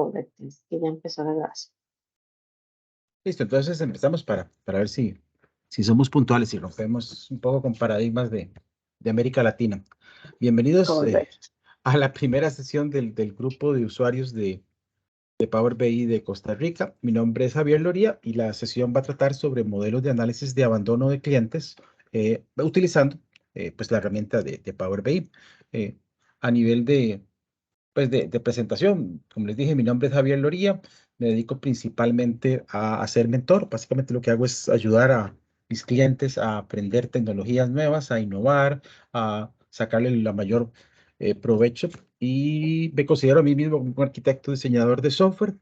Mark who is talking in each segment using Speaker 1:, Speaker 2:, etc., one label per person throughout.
Speaker 1: correcto, es que ya empezó la grabación.
Speaker 2: Listo, entonces empezamos para ver si somos puntuales y rompemos un poco con paradigmas de América Latina. Bienvenidos
Speaker 1: Correcto.
Speaker 2: a la primera sesión del grupo de usuarios de Power BI de Costa Rica. Mi nombre es Javier Loría y la sesión va a tratar sobre modelos de análisis de abandono de clientes utilizando pues la herramienta de Power BI. A nivel de presentación, como les dije, mi nombre es Javier Loría, me dedico principalmente a ser mentor. Básicamente lo que hago es ayudar a mis clientes a aprender tecnologías nuevas, a innovar, a sacarle la mayor provecho, y me considero a mí mismo un arquitecto diseñador de software,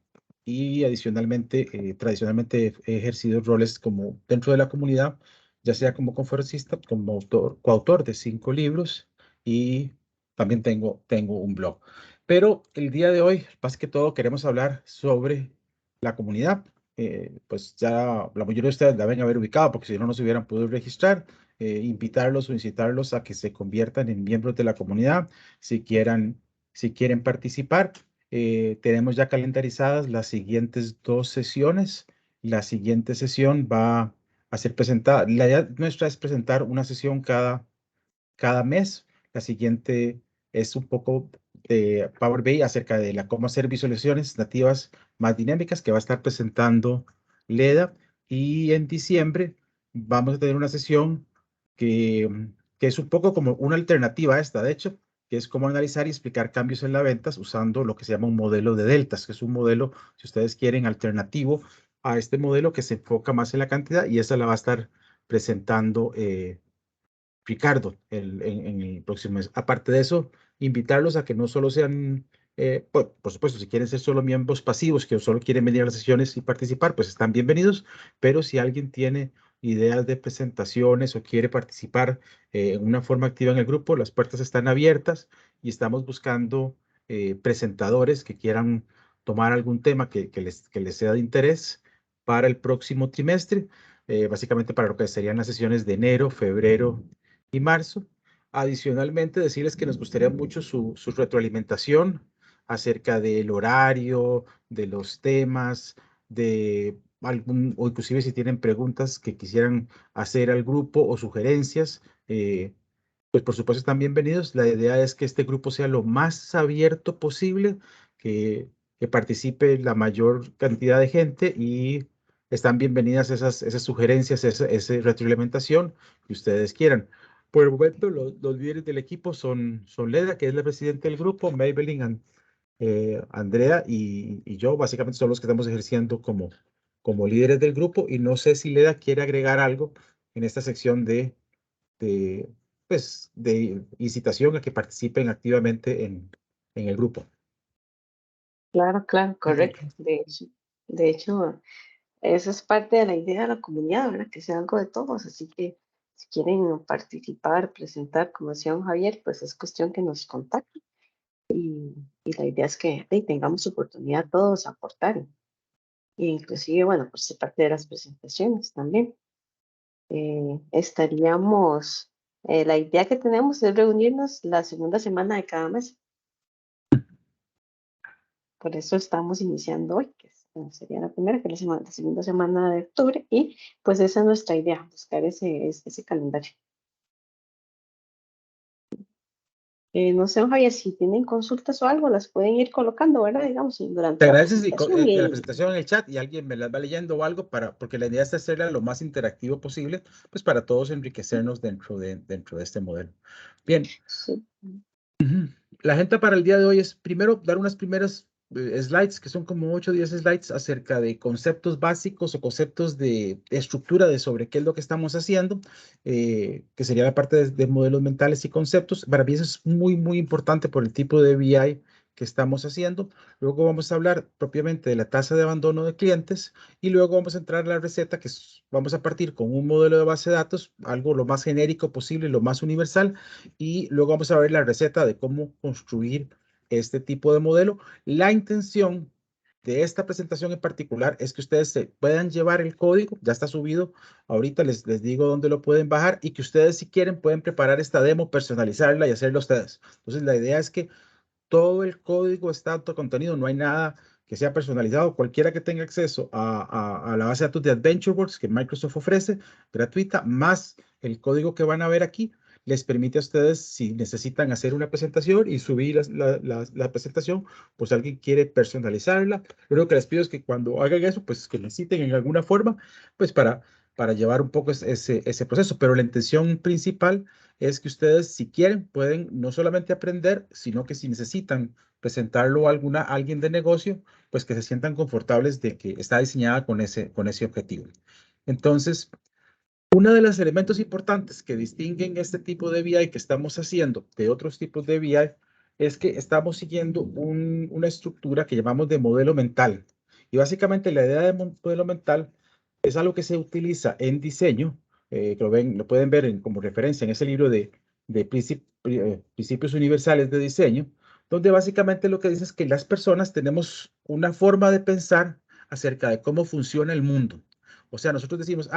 Speaker 2: y adicionalmente, tradicionalmente he ejercido roles como dentro de la comunidad, ya sea como conferencista, como coautor de 5 libros, y también tengo un blog. Pero el día de hoy, más que todo, queremos hablar sobre la comunidad. Pues ya la mayoría de ustedes la deben haber ubicado, porque si no, no se hubieran podido registrar. Invitarlos o incitarlos a que se conviertan en miembros de la comunidad si quieren participar. Tenemos ya calendarizadas las siguientes 2 sesiones. La siguiente sesión va a ser presentada. La idea nuestra es presentar una sesión cada mes. La siguiente es un poco de Power BI acerca de cómo hacer visualizaciones nativas más dinámicas, que va a estar presentando Leda. Y en diciembre vamos a tener una sesión que es un poco como una alternativa a esta, de hecho, que es cómo analizar y explicar cambios en las ventas usando lo que se llama un modelo de deltas, que es un modelo, si ustedes quieren, alternativo a este modelo, que se enfoca más en la cantidad, y esa la va a estar presentando Ricardo en el próximo mes. Aparte de eso, invitarlos a que no solo sean, por supuesto, si quieren ser solo miembros pasivos, que solo quieren venir a las sesiones y participar, pues están bienvenidos, pero si alguien tiene ideas de presentaciones o quiere participar en una forma activa en el grupo, las puertas están abiertas, y estamos buscando presentadores que quieran tomar algún tema que les sea de interés para el próximo trimestre, básicamente para lo que serían las sesiones de enero, febrero y marzo. Adicionalmente, decirles que nos gustaría mucho su retroalimentación acerca del horario, de los temas, o inclusive si tienen preguntas que quisieran hacer al grupo o sugerencias, pues por supuesto están bienvenidos. La idea es que este grupo sea lo más abierto posible, que participe la mayor cantidad de gente, y están bienvenidas esas sugerencias, esa retroalimentación que ustedes quieran. Por el momento, los líderes del equipo son Leda, que es la presidenta del grupo, Maybelline, Andrea y yo. Básicamente son los que estamos ejerciendo como líderes del grupo, y no sé si Leda quiere agregar algo en esta sección de, de incitación a que participen activamente en el grupo.
Speaker 1: Claro, claro, correcto. De hecho, esa es parte de la idea de la comunidad, ¿verdad? Que sea algo de todos. Así que si quieren participar, presentar, como decía don Javier, pues es cuestión que nos contacten. Y la idea es que tengamos oportunidad todos a aportar. E inclusive, bueno, pues ser parte de las presentaciones también. La idea que tenemos es reunirnos la segunda semana de cada mes. Por eso estamos iniciando hoy, sería la primera, que es la segunda semana de octubre, y pues esa es nuestra idea, buscar ese calendario. No sé, don Javier, si tienen consultas o algo, las pueden ir colocando, ¿verdad? Digamos, durante
Speaker 2: Te
Speaker 1: la
Speaker 2: agradeces
Speaker 1: presentación.
Speaker 2: que la presentación en el chat y alguien me las va leyendo o algo, porque la idea es hacerla lo más interactivo posible, pues para todos enriquecernos dentro de este modelo. Bien.
Speaker 1: Sí.
Speaker 2: La agenda para el día de hoy es primero dar unas primeras slides, que son como 8 o 10 slides acerca de conceptos básicos o conceptos de estructura de sobre qué es lo que estamos haciendo, que sería la parte de modelos mentales y conceptos. Para mí eso es muy, muy importante por el tipo de BI que estamos haciendo. Luego vamos a hablar propiamente de la tasa de abandono de clientes, y luego vamos a entrar a la receta, vamos a partir con un modelo de base de datos, algo lo más genérico posible, lo más universal, y luego vamos a ver la receta de cómo construir este tipo de modelo. La intención de esta presentación en particular es que ustedes se puedan llevar el código, ya está subido, ahorita les digo dónde lo pueden bajar, y que ustedes, si quieren, pueden preparar esta demo, personalizarla y hacerla ustedes. Entonces la idea es que todo el código está autocontenido, no hay nada que sea personalizado, cualquiera que tenga acceso a la base de datos de AdventureWorks que Microsoft ofrece, gratuita, más el código que van a ver aquí, les permite a ustedes, si necesitan hacer una presentación y subir la presentación, pues alguien quiere personalizarla. Lo único que les pido es que cuando hagan eso, pues que necesiten en alguna forma, pues para llevar un poco ese proceso. Pero la intención principal es que ustedes, si quieren, pueden no solamente aprender, sino que si necesitan presentarlo a alguien de negocio, pues que se sientan confortables de que está diseñada con ese objetivo. Entonces, uno de los elementos importantes que distinguen este tipo de BI que estamos haciendo de otros tipos de BI es que estamos siguiendo una estructura que llamamos de modelo mental. Y básicamente la idea de modelo mental es algo que se utiliza en diseño, que lo pueden ver como referencia en ese libro de Principios Universales de Diseño, donde básicamente lo que dice es que las personas tenemos una forma de pensar acerca de cómo funciona el mundo. O sea, nosotros decimos,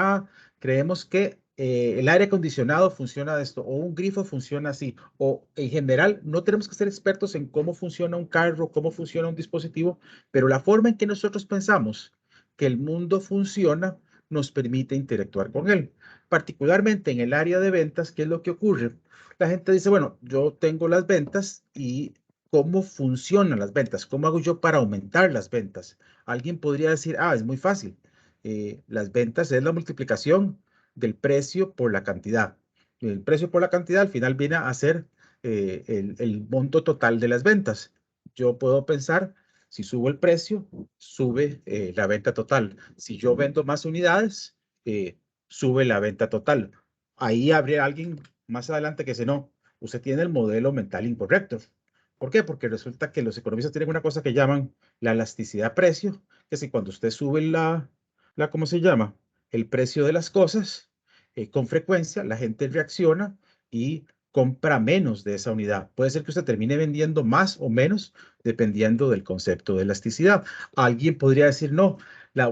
Speaker 2: creemos que el aire acondicionado funciona de esto, o un grifo funciona así, o en general no tenemos que ser expertos en cómo funciona un carro, cómo funciona un dispositivo, pero la forma en que nosotros pensamos que el mundo funciona nos permite interactuar con él. Particularmente en el área de ventas, ¿qué es lo que ocurre? La gente dice, bueno, yo tengo las ventas y ¿cómo funcionan las ventas? ¿Cómo hago yo para aumentar las ventas? Alguien podría decir, es muy fácil. Las ventas es la multiplicación del precio por la cantidad. El precio por la cantidad al final viene a ser el monto total de las ventas. Yo puedo pensar, si subo el precio, sube la venta total. Si yo vendo más unidades, sube la venta total. Ahí habría alguien más adelante que dice, no, usted tiene el modelo mental incorrecto. ¿Por qué? Porque resulta que los economistas tienen una cosa que llaman la elasticidad precio, que si cuando usted sube ¿cómo se llama? El precio de las cosas, con frecuencia la gente reacciona y compra menos de esa unidad. Puede ser que usted termine vendiendo más o menos dependiendo del concepto de elasticidad. Alguien podría decir, no,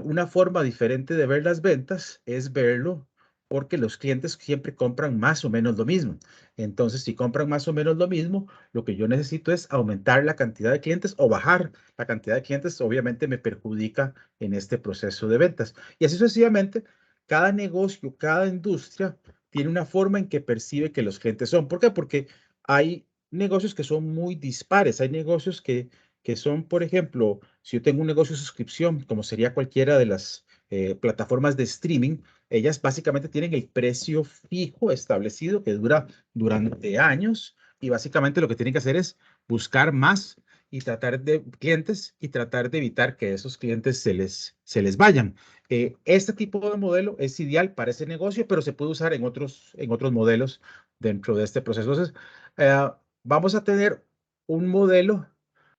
Speaker 2: una forma diferente de ver las ventas es verlo porque los clientes siempre compran más o menos lo mismo. Entonces, si compran más o menos lo mismo, lo que yo necesito es aumentar la cantidad de clientes o bajar la cantidad de clientes. Obviamente me perjudica en este proceso de ventas. Y así sucesivamente, cada negocio, cada industria tiene una forma en que percibe que los clientes son. ¿Por qué? Porque hay negocios que son muy dispares. Hay negocios que son, por ejemplo, si yo tengo un negocio de suscripción, como sería cualquiera de las plataformas de streaming, ellas básicamente tienen el precio fijo establecido que dura durante años y básicamente lo que tienen que hacer es buscar más y tratar de clientes y tratar de evitar que esos clientes se les vayan. Este tipo de modelo es ideal para ese negocio, pero se puede usar en otros modelos dentro de este proceso. Entonces, eh, vamos a tener un modelo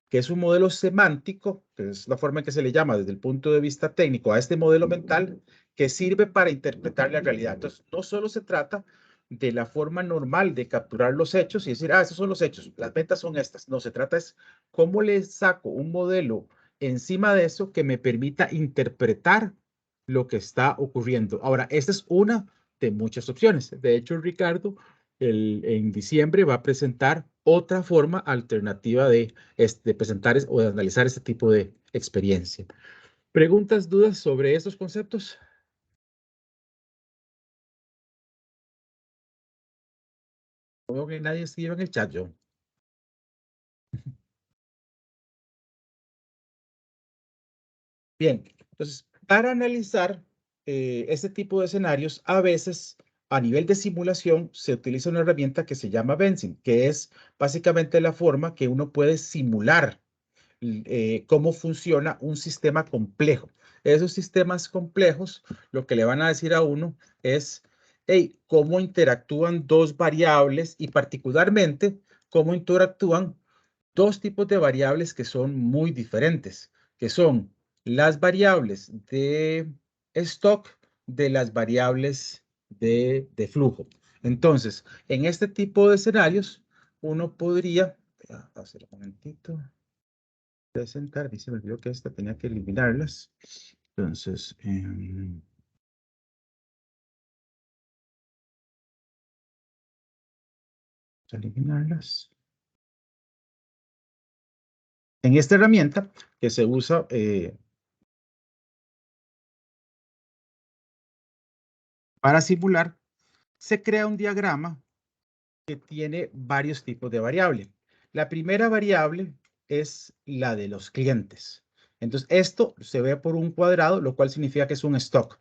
Speaker 2: que es un modelo semántico, que es la forma en que se le llama desde el punto de vista técnico a este modelo mental, que sirve para interpretar la realidad. Entonces, no solo se trata de la forma normal de capturar los hechos y decir, esos son los hechos, las ventas son estas. No, se trata es cómo le saco un modelo encima de eso que me permita interpretar lo que está ocurriendo. Ahora, esta es una de muchas opciones. De hecho, Ricardo, en diciembre va a presentar otra forma alternativa de presentar o de analizar este tipo de experiencia. ¿Preguntas, dudas sobre estos conceptos? No veo que nadie escriba en el chat, yo. Bien, entonces, para analizar este tipo de escenarios, a veces a nivel de simulación se utiliza una herramienta que se llama Benzing, que es básicamente la forma que uno puede simular cómo funciona un sistema complejo. Esos sistemas complejos, lo que le van a decir a uno es, hey, cómo interactúan dos variables y particularmente cómo interactúan dos tipos de variables que son muy diferentes, que son las variables de stock de las variables de flujo. Entonces, en este tipo de escenarios, uno podría, voy a hacer un momentito, presentar, y se me olvidó que esta tenía que eliminarlas. Entonces, eliminarlas. En esta herramienta que se usa para simular, se crea un diagrama que tiene varios tipos de variables. La primera variable es la de los clientes. Entonces, esto se ve por un cuadrado, lo cual significa que es un stock.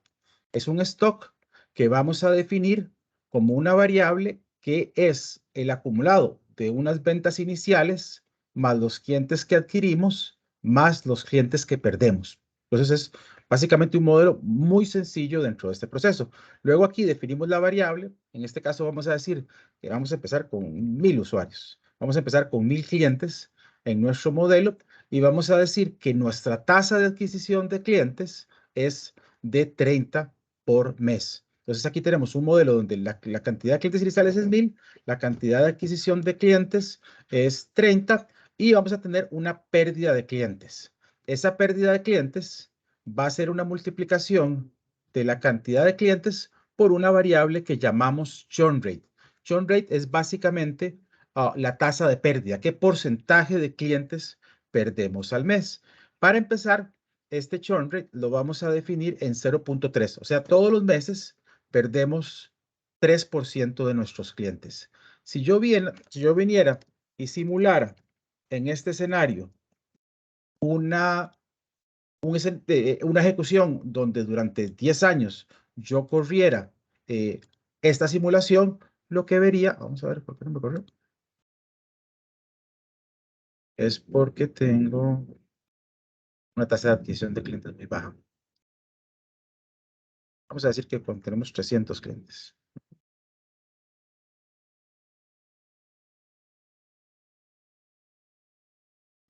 Speaker 2: Es un stock que vamos a definir como una variable que es el acumulado de unas ventas iniciales más los clientes que adquirimos más los clientes que perdemos. Entonces, es básicamente un modelo muy sencillo dentro de este proceso. Luego aquí definimos la variable. En este caso vamos a decir que vamos a empezar con 1000 usuarios. Vamos a empezar con 1000 clientes en nuestro modelo y vamos a decir que nuestra tasa de adquisición de clientes es de 30 por mes. Entonces aquí tenemos un modelo donde la cantidad de clientes iniciales es 1000, la cantidad de adquisición de clientes es 30 y vamos a tener una pérdida de clientes. Esa pérdida de clientes va a ser una multiplicación de la cantidad de clientes por una variable que llamamos churn rate. Churn rate es básicamente la tasa de pérdida, qué porcentaje de clientes perdemos al mes. Para empezar, este churn rate lo vamos a definir en 0.3, o sea, todos los meses perdemos 3% de nuestros clientes. Si yo viniera y simulara en este escenario una una ejecución donde durante 10 años yo corriera eh, esta simulación, lo que vería, vamos a ver, ¿por qué no me corrió? Es porque tengo una tasa de adquisición de clientes muy baja. Vamos a decir que cuando tenemos 300 clientes.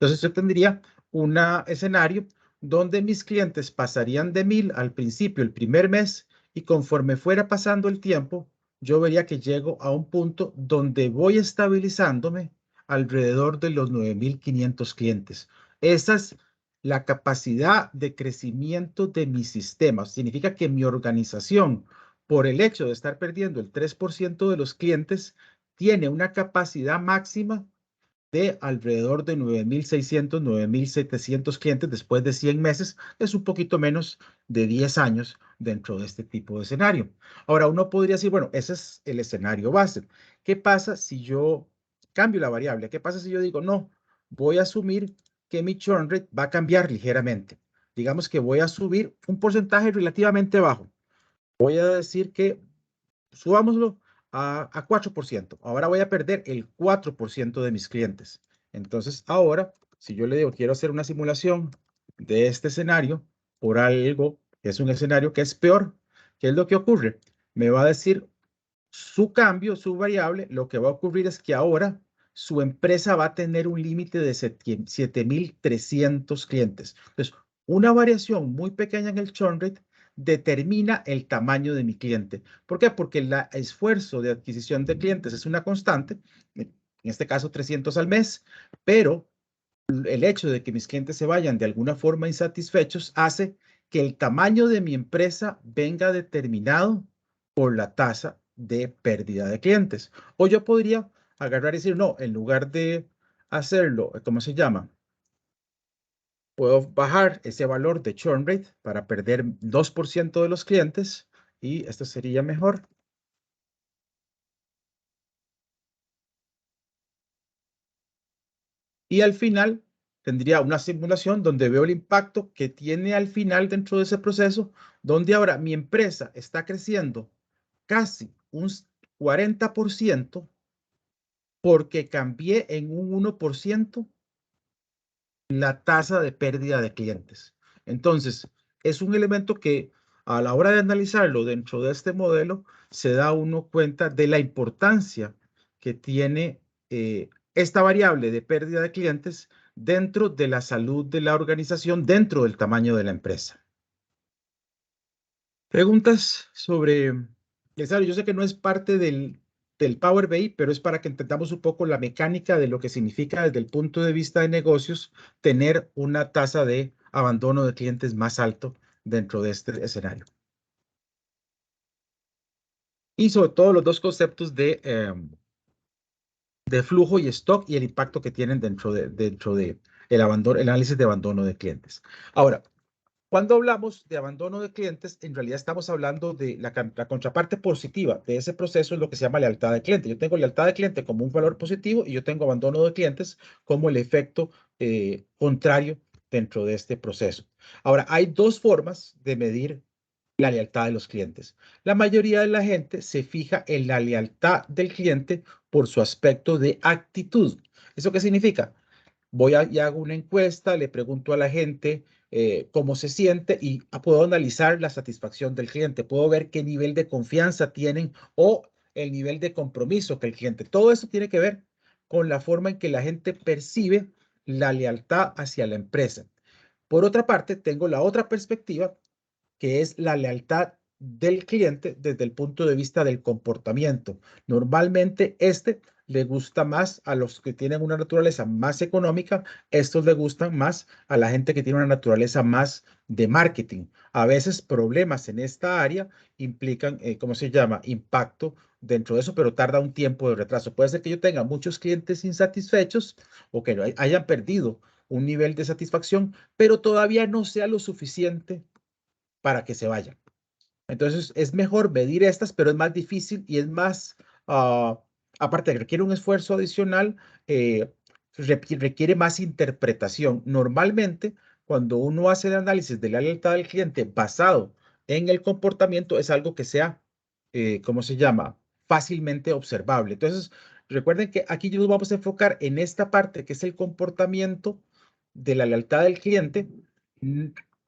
Speaker 2: Entonces yo tendría un escenario donde mis clientes pasarían de 1000 al principio, el primer mes, y conforme fuera pasando el tiempo, yo vería que llego a un punto donde voy estabilizándome alrededor de los 9500 clientes. Esa es la capacidad de crecimiento de mi sistema. Significa que mi organización, por el hecho de estar perdiendo el 3% de los clientes, tiene una capacidad máxima de alrededor de 9600, 9700 clientes después de 100 meses, es un poquito menos de 10 años dentro de este tipo de escenario. Ahora, uno podría decir, bueno, ese es el escenario base. ¿Qué pasa si yo cambio la variable? ¿Qué pasa si yo digo, no, voy a asumir que mi churn rate va a cambiar ligeramente? Digamos que voy a subir un porcentaje relativamente bajo. Voy a decir que subámoslo a 4%. Ahora voy a perder el 4% de mis clientes. Entonces, ahora, si yo le digo, quiero hacer una simulación de este escenario por algo que es un escenario que es peor, ¿qué es lo que ocurre? Me va a decir su cambio, su variable, lo que va a ocurrir es que ahora su empresa va a tener un límite de 7300 clientes. Entonces, una variación muy pequeña en el churn rate determina el tamaño de mi cliente. ¿Por qué? Porque el esfuerzo de adquisición de clientes es una constante, en este caso 300 al mes, pero el hecho de que mis clientes se vayan de alguna forma insatisfechos hace que el tamaño de mi empresa venga determinado por la tasa de pérdida de clientes. O yo podría agarrar y decir, no, en lugar de hacerlo, ¿cómo se llama? Puedo bajar ese valor de churn rate para perder 2% de los clientes y esto sería mejor. Y al final tendría una simulación donde veo el impacto que tiene al final dentro de ese proceso, donde ahora mi empresa está creciendo casi un 40% porque cambié en un 1% la tasa de pérdida de clientes. Entonces, es un elemento que a la hora de analizarlo dentro de este modelo, se da uno cuenta de la importancia que tiene esta variable de pérdida de clientes dentro de la salud de la organización, dentro del tamaño de la empresa. Preguntas sobre, yo sé que no es parte del Power BI, pero es para que entendamos un poco la mecánica de lo que significa desde el punto de vista de negocios tener una tasa de abandono de clientes más alto dentro de este escenario. Y sobre todo los dos conceptos de flujo y stock y el impacto que tienen dentro de el análisis de abandono de clientes. Ahora, cuando hablamos de abandono de clientes, en realidad estamos hablando de la contraparte positiva de ese proceso, es lo que se llama lealtad de cliente. Yo tengo lealtad de cliente como un valor positivo y yo tengo abandono de clientes como el efecto contrario dentro de este proceso. Ahora, hay dos formas de medir la lealtad de los clientes. La mayoría de la gente se fija en la lealtad del cliente por su aspecto de actitud. ¿Eso qué significa? Voy y hago una encuesta, le pregunto a la gente cómo se siente y puedo analizar la satisfacción del cliente, puedo ver qué nivel de confianza tienen o el nivel de compromiso que el cliente. Todo eso tiene que ver con la forma en que la gente percibe la lealtad hacia la empresa. Por otra parte, tengo la otra perspectiva, que es la lealtad del cliente desde el punto de vista del comportamiento. Normalmente le gusta más a los que tienen una naturaleza más económica, estos le gustan más a la gente que tiene una naturaleza más de marketing. A veces problemas en esta área implican, ¿cómo se llama? Impacto dentro de eso, pero tarda un tiempo de retraso. Puede ser que yo tenga muchos clientes insatisfechos o que hayan perdido un nivel de satisfacción, pero todavía no sea lo suficiente para que se vayan. Entonces es mejor medir estas, pero es más difícil y es más, aparte de que requiere un esfuerzo adicional, requiere más interpretación. Normalmente, cuando uno hace el análisis de la lealtad del cliente basado en el comportamiento, es algo que sea, ¿cómo se llama? Fácilmente observable. Entonces, recuerden que aquí nos vamos a enfocar en esta parte que es el comportamiento de la lealtad del cliente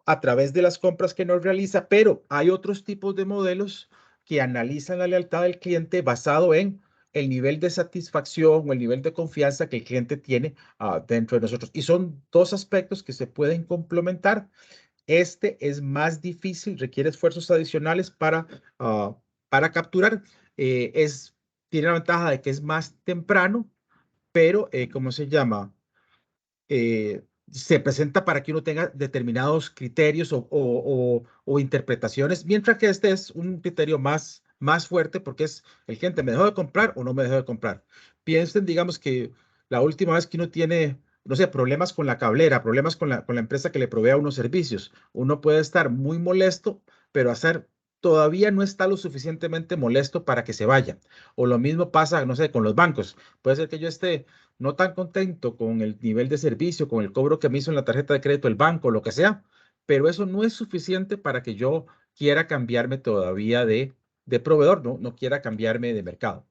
Speaker 2: a través de las compras que nos realiza, pero hay otros tipos de modelos que analizan la lealtad del cliente basado en el nivel de satisfacción o el nivel de confianza que el cliente tiene dentro de nosotros. Y son dos aspectos que se pueden complementar. Este es más difícil, requiere esfuerzos adicionales para capturar. Tiene la ventaja de que es más temprano, pero, ¿cómo se llama? Se presenta para que uno tenga determinados criterios o interpretaciones, mientras que este es un criterio más fuerte porque es el cliente me dejó de comprar o no me dejó de comprar. Piensen, digamos que la última vez que uno tiene, no sé, problemas con la cablera, problemas con la empresa que le provee unos servicios, uno puede estar muy molesto, pero todavía no está lo suficientemente molesto para que se vaya. O lo mismo pasa, no sé, con los bancos. Puede ser que yo esté no tan contento con el nivel de servicio, con el cobro que me hizo en la tarjeta de crédito el banco, lo que sea, pero eso no es suficiente para que yo quiera cambiarme todavía de proveedor, no quiera cambiarme de mercado.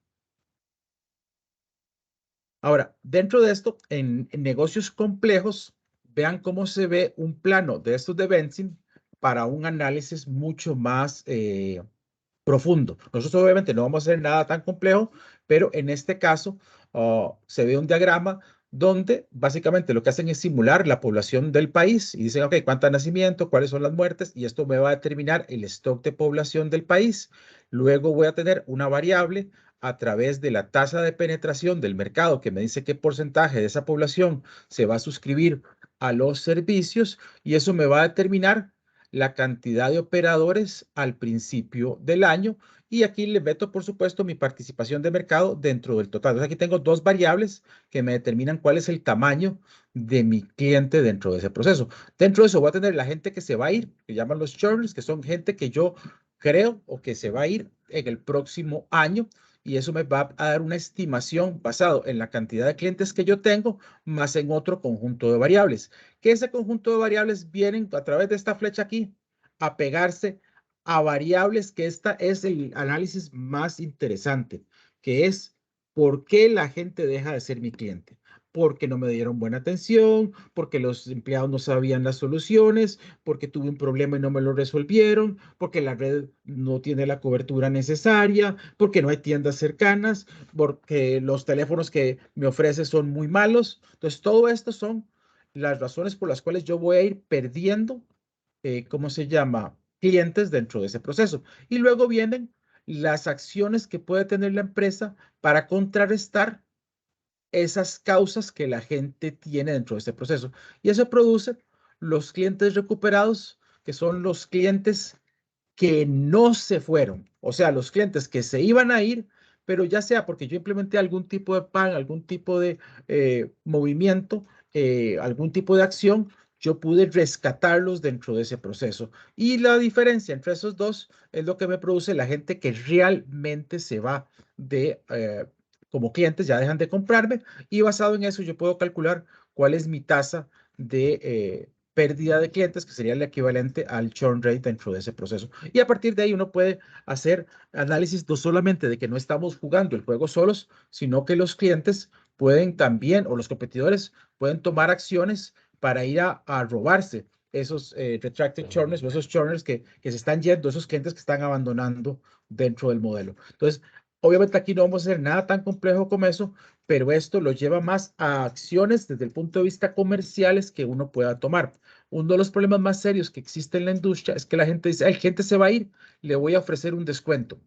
Speaker 2: Ahora, dentro de esto, en negocios complejos, vean cómo se ve un plano de estos de Benzin para un análisis mucho más profundo. Nosotros obviamente no vamos a hacer nada tan complejo, pero en este caso se ve un diagrama donde básicamente lo que hacen es simular la población del país y dicen, ok, ¿cuántos nacimientos? ¿Cuáles son las muertes? Y esto me va a determinar el stock de población del país. Luego voy a tener una variable a través de la tasa de penetración del mercado que me dice qué porcentaje de esa población se va a suscribir a los servicios y eso me va a determinar la cantidad de operadores al principio del año y aquí le meto, por supuesto, mi participación de mercado dentro del total. Entonces, aquí tengo dos variables que me determinan cuál es el tamaño de mi cliente dentro de ese proceso. Dentro de eso voy a tener la gente que se va a ir, que llaman los churners, que son gente que yo creo o que se va a ir en el próximo año y eso me va a dar una estimación basado en la cantidad de clientes que yo tengo más en otro conjunto de variables. Que ese conjunto de variables vienen a través de esta flecha aquí a pegarse a variables que esta es el análisis más interesante, que es por qué la gente deja de ser mi cliente. Porque no me dieron buena atención, porque los empleados no sabían las soluciones, porque tuve un problema y no me lo resolvieron, porque la red no tiene la cobertura necesaria, porque no hay tiendas cercanas, porque los teléfonos que me ofrece son muy malos. Entonces, todo esto son las razones por las cuales yo voy a ir perdiendo, ¿cómo se llama? Clientes dentro de ese proceso. Y luego vienen las acciones que puede tener la empresa para contrarrestar esas causas que la gente tiene dentro de este proceso. Y eso produce los clientes recuperados, que son los clientes que no se fueron, o sea, los clientes que se iban a ir, pero ya sea porque yo implementé algún tipo de plan, algún tipo de movimiento algún tipo de acción, yo pude rescatarlos dentro de ese proceso. Y la diferencia entre esos dos es lo que me produce la gente que realmente se va de, como clientes, ya dejan de comprarme, y basado en eso yo puedo calcular cuál es mi tasa de pérdida de clientes, que sería el equivalente al churn rate dentro de ese proceso. Y a partir de ahí uno puede hacer análisis no solamente de que no estamos jugando el juego solos, sino que los clientes pueden también, o los competidores, pueden tomar acciones para ir a robarse esos retracted churners o esos churners que se están yendo, esos clientes que están abandonando dentro del modelo. Entonces, obviamente aquí no vamos a hacer nada tan complejo como eso, pero esto lo lleva más a acciones desde el punto de vista comerciales que uno pueda tomar. Uno de los problemas más serios que existe en la industria es que la gente dice, el cliente se va a ir, le voy a ofrecer un descuento.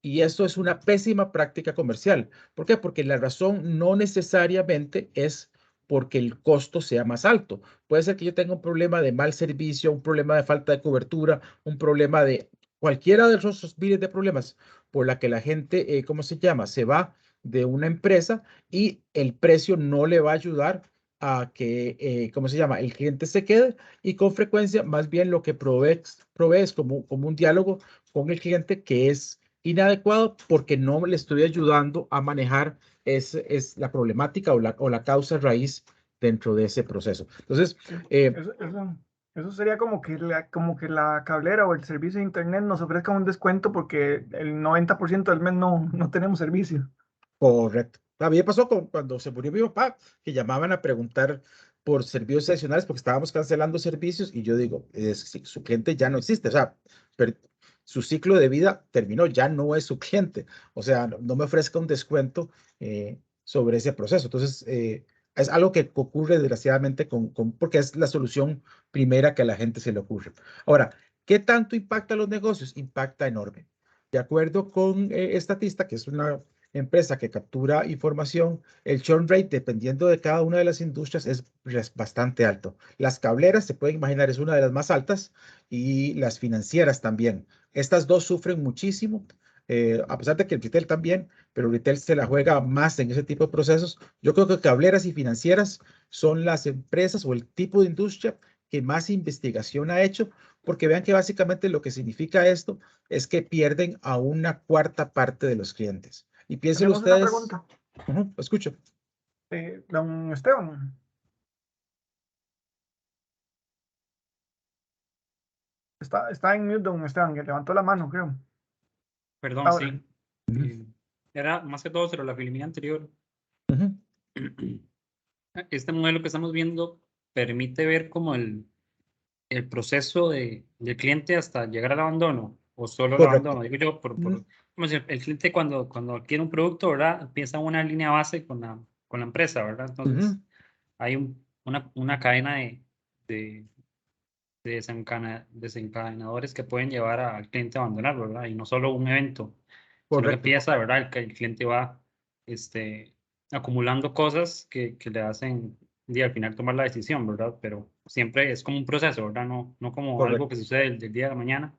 Speaker 2: Y eso es una pésima práctica comercial. ¿Por qué? Porque la razón no necesariamente es porque el costo sea más alto. Puede ser que yo tenga un problema de mal servicio, un problema de falta de cobertura, un problema de cualquiera de esos miles de problemas por la que la gente, ¿cómo se llama? Se va de una empresa y el precio no le va a ayudar a que, ¿cómo se llama? El cliente se quede y con frecuencia más bien lo que provee es como un diálogo con el cliente que es inadecuado porque no le estoy ayudando a manejar es la problemática o la causa raíz dentro de ese proceso. Entonces,
Speaker 3: Sí, eso sería como que la cablera o el servicio de internet nos ofrezca un descuento porque el 90% del mes no tenemos servicio.
Speaker 2: correcto. A mí me pasó cuando se murió mi papá, que llamaban a preguntar por servicios adicionales porque estábamos cancelando servicios y yo digo, su cliente ya no existe, o sea, su ciclo de vida terminó, ya no es su cliente, o sea, no me ofrezca un descuento sobre ese proceso. Entonces, es algo que ocurre desgraciadamente porque es la solución primera que a la gente se le ocurre. Ahora, ¿qué tanto impacta a los negocios? Impacta enorme. De acuerdo con Statista, que es una empresa que captura información, el churn rate, dependiendo de cada una de las industrias, es bastante alto. Las cableras, se pueden imaginar, es una de las más altas y las financieras también. Estas dos sufren muchísimo, a pesar de que el retail también, pero el retail se la juega más en ese tipo de procesos. Yo creo que cableras y financieras son las empresas o el tipo de industria que más investigación ha hecho, porque vean que básicamente lo que significa esto es que pierden a una cuarta parte de los clientes. Y piénsenlo
Speaker 3: Tenemos una
Speaker 2: ustedes,
Speaker 3: pregunta.
Speaker 2: escucho.
Speaker 3: Don Esteban, está en mute, don Esteban, que levantó la mano, creo.
Speaker 4: Perdón,
Speaker 3: Ahora.
Speaker 4: sí. Era más que todo sobre la filmina anterior. Este modelo que estamos viendo permite ver como el proceso del cliente hasta llegar al abandono, o solo el
Speaker 2: Correcto.
Speaker 4: abandono. Digo yo, como si el cliente cuando adquiere un producto, ¿verdad? Empieza una línea base con la empresa, ¿verdad? Entonces, hay una cadena de desencadenadores que pueden llevar al cliente a abandonar, ¿verdad? Y no solo un evento, sino que
Speaker 2: Correcto.
Speaker 4: empieza, ¿verdad? El cliente va acumulando cosas que le hacen y al final tomar la decisión, ¿verdad? Pero siempre es como un proceso, ¿verdad? No como algo que
Speaker 2: Correcto.
Speaker 4: sucede del día de la mañana.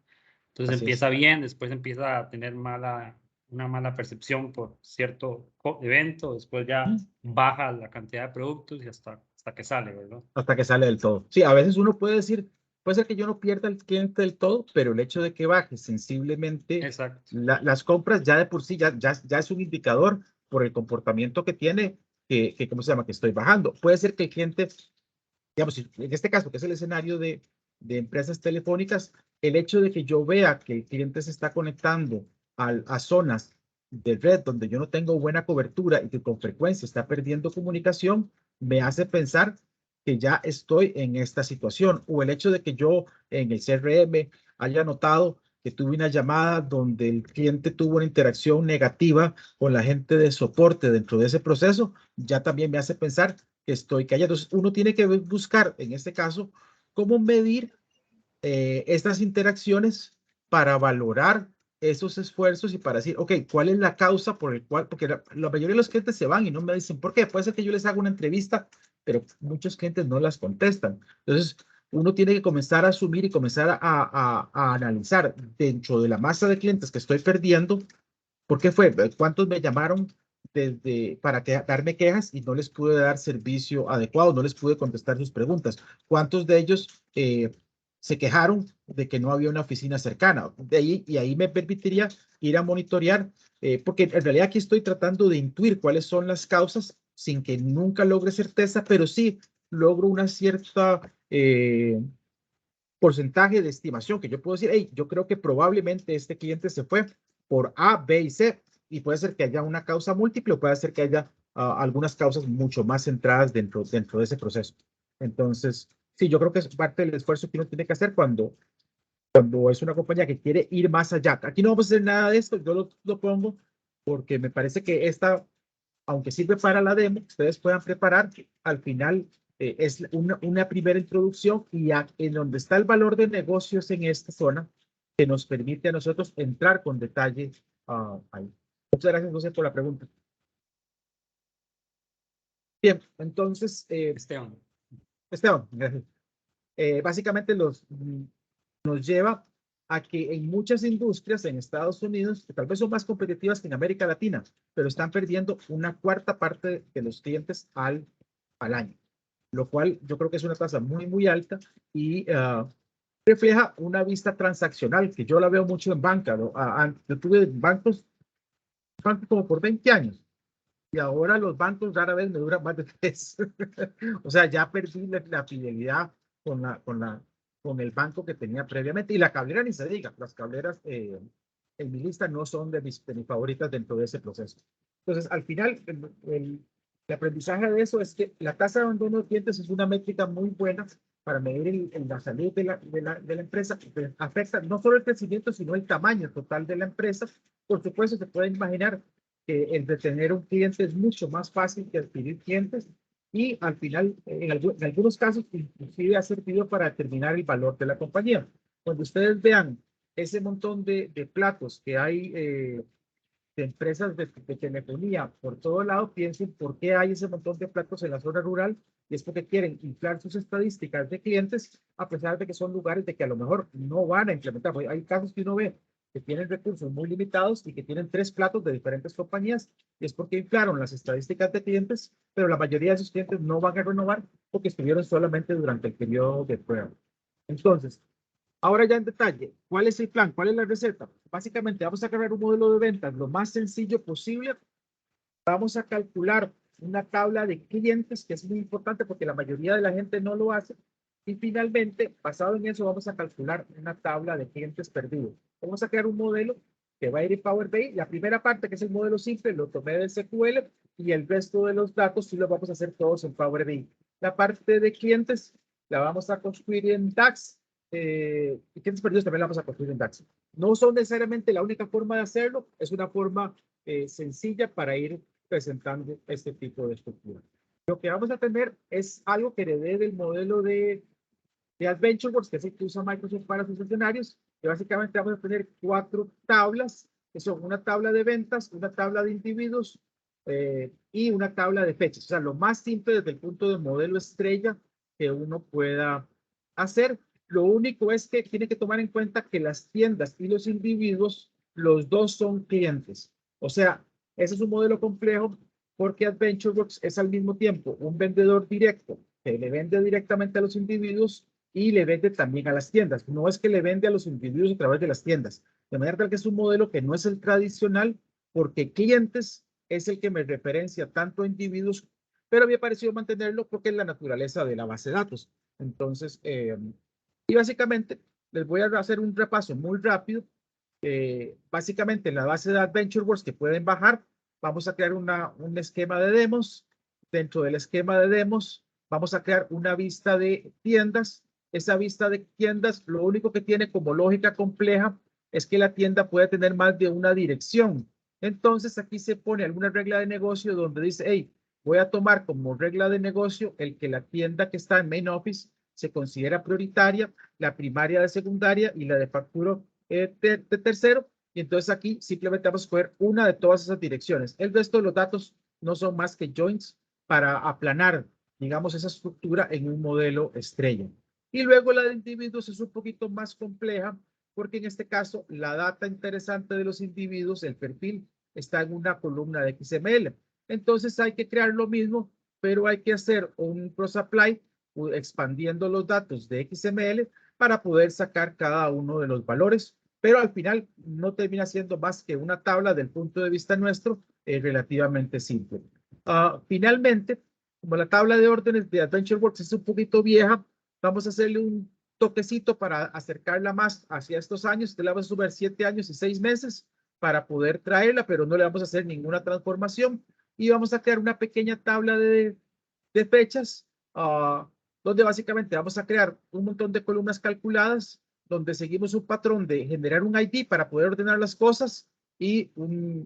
Speaker 4: Entonces
Speaker 2: Así
Speaker 4: empieza
Speaker 2: es.
Speaker 4: bien, después empieza a tener una mala percepción por cierto evento, después ya baja la cantidad de productos y hasta que sale, ¿verdad?
Speaker 2: Hasta que sale del todo. Sí, a veces uno puede decir, puede ser que yo no pierda el cliente del todo, pero el hecho de que baje sensiblemente
Speaker 4: Exacto.
Speaker 2: las compras ya de por sí ya es un indicador por el comportamiento que tiene, ¿cómo se llama? Que estoy bajando. Puede ser que el cliente, digamos, en este caso, que es el escenario de empresas telefónicas, el hecho de que yo vea que el cliente se está conectando a zonas de red donde yo no tengo buena cobertura y que con frecuencia está perdiendo comunicación, me hace pensar que ya estoy en esta situación. O el hecho de que yo en el CRM haya notado que tuve una llamada donde el cliente tuvo una interacción negativa con la gente de soporte dentro de ese proceso, ya también me hace pensar que estoy callado. Entonces, uno tiene que buscar, en este caso, cómo medir estas interacciones para valorar esos esfuerzos y para decir, ok, ¿cuál es la causa por el cual? Porque la mayoría de los clientes se van y no me dicen por qué. Puede ser que yo les haga una entrevista, pero muchos clientes no las contestan. Entonces, uno tiene que comenzar a asumir y comenzar a analizar dentro de la masa de clientes que estoy perdiendo, ¿por qué fue? ¿Cuántos me llamaron para darme quejas y no les pude dar servicio adecuado, no les pude contestar sus preguntas. ¿Cuántos de ellos se quejaron de que no había una oficina cercana? Y ahí me permitiría ir a monitorear, porque en realidad aquí estoy tratando de intuir cuáles son las causas sin que nunca logre certeza, pero sí logro una cierta porcentaje de estimación que yo puedo decir, hey, yo creo que probablemente este cliente se fue por A, B y C, y puede ser que haya una causa múltiple o puede ser que haya algunas causas mucho más centradas dentro de ese proceso. Entonces, sí, yo creo que es parte del esfuerzo que uno tiene que hacer cuando es una compañía que quiere ir más allá. Aquí no vamos a hacer nada de esto, yo lo pongo porque me parece que esta, aunque sirve para la demo, ustedes puedan preparar, al final es una primera introducción y en donde está el valor de negocios en esta zona que nos permite a nosotros entrar con detalle ahí. Muchas gracias, José, por la pregunta. Bien, entonces,
Speaker 4: Esteban.
Speaker 2: Gracias. Básicamente nos lleva a que en muchas industrias en Estados Unidos, que tal vez son más competitivas que en América Latina, pero están perdiendo una cuarta parte de los clientes al año, lo cual yo creo que es una tasa muy, muy alta y refleja una vista transaccional que yo la veo mucho en banca. Yo tuve bancos como por 20 años y ahora los bancos rara vez me duran más de 3. O sea, ya perdí la fidelidad con el banco que tenía previamente. Y la cablera ni se diga, las cableras en mi lista no son de mis favoritas dentro de ese proceso. Entonces, al final, el aprendizaje de eso es que la tasa de abandono de clientes es una métrica muy buena para medir la salud de la empresa. Afecta no solo el crecimiento, sino el tamaño total de la empresa. Por supuesto, se pueden imaginar que el de tener un cliente es mucho más fácil que adquirir clientes y al final, en algunos casos, inclusive ha servido para determinar el valor de la compañía. Cuando ustedes vean ese montón de platos que hay de empresas de telefonía por todo lado, piensen por qué hay ese montón de platos en la zona rural y es porque quieren inflar sus estadísticas de clientes a pesar de que son lugares de que a lo mejor no van a implementar. Hay casos que uno ve que tienen recursos muy limitados y que tienen 3 platos de diferentes compañías y es porque inflaron las estadísticas de clientes, pero la mayoría de esos clientes no van a renovar porque estuvieron solamente durante el periodo de prueba. Entonces, ahora ya en detalle, ¿cuál es el plan? ¿Cuál es la receta? Básicamente vamos a crear un modelo de ventas lo más sencillo posible. Vamos a calcular una tabla de clientes, que es muy importante porque la mayoría de la gente no lo hace. Y finalmente, basado en eso, vamos a calcular una tabla de clientes perdidos. Vamos a crear un modelo que va a ir en Power BI. La primera parte, que es el modelo simple, lo tomé del SQL y el resto de los datos sí los vamos a hacer todos en Power BI. La parte de clientes la vamos a construir en DAX. Y clientes perdidos también la vamos a construir en DAX. No son necesariamente la única forma de hacerlo, es una forma sencilla para ir presentando este tipo de estructura. Lo que vamos a tener es algo que heredé del modelo de AdventureWorks, que es el que usa Microsoft para sus escenarios, que básicamente vamos a tener 4 tablas, que son una tabla de ventas, una tabla de individuos y una tabla de fechas. O sea, lo más simple desde el punto de modelo estrella que uno pueda hacer. Lo único es que tiene que tomar en cuenta que las tiendas y los individuos, los dos son clientes. O sea, ese es un modelo complejo porque AdventureWorks es al mismo tiempo un vendedor directo que le vende directamente a los individuos y le vende también a las tiendas. No es que le vende a los individuos a través de las tiendas. De manera tal que es un modelo que no es el tradicional porque clientes es el que me referencia tanto a individuos, pero me ha parecido mantenerlo porque es la naturaleza de la base de datos. Entonces, y básicamente les voy a hacer un repaso muy rápido. Básicamente en la base de AdventureWorks que pueden bajar, vamos a crear un esquema de demos. Dentro del esquema de demos, vamos a crear una vista de tiendas. Esa vista de tiendas, lo único que tiene como lógica compleja es que la tienda puede tener más de una dirección. Entonces aquí se pone alguna regla de negocio donde dice, hey, voy a tomar como regla de negocio el que la tienda que está en Main Office se considera prioritaria, la primaria de secundaria y la de facturo de tercero. Y entonces aquí simplemente vamos a escoger una de todas esas direcciones. El resto de los datos no son más que joins para aplanar, digamos, esa estructura en un modelo estrella. Y luego la de individuos es un poquito más compleja porque en este caso la data interesante de los individuos, el perfil está en una columna de XML. Entonces hay que crear lo mismo, pero hay que hacer un cross-apply expandiendo los datos de XML para poder sacar cada uno de los valores, pero al final no termina siendo más que una tabla del punto de vista nuestro relativamente simple. Finalmente, como la tabla de órdenes de AdventureWorks es un poquito vieja, vamos a hacerle un toquecito para acercarla más hacia estos años. Le vamos a sumar 7 años y 6 meses para poder traerla, pero no le vamos a hacer ninguna transformación. Y vamos a crear una pequeña tabla de fechas, donde básicamente vamos a crear un montón de columnas calculadas, donde seguimos un patrón de generar un ID para poder ordenar las cosas y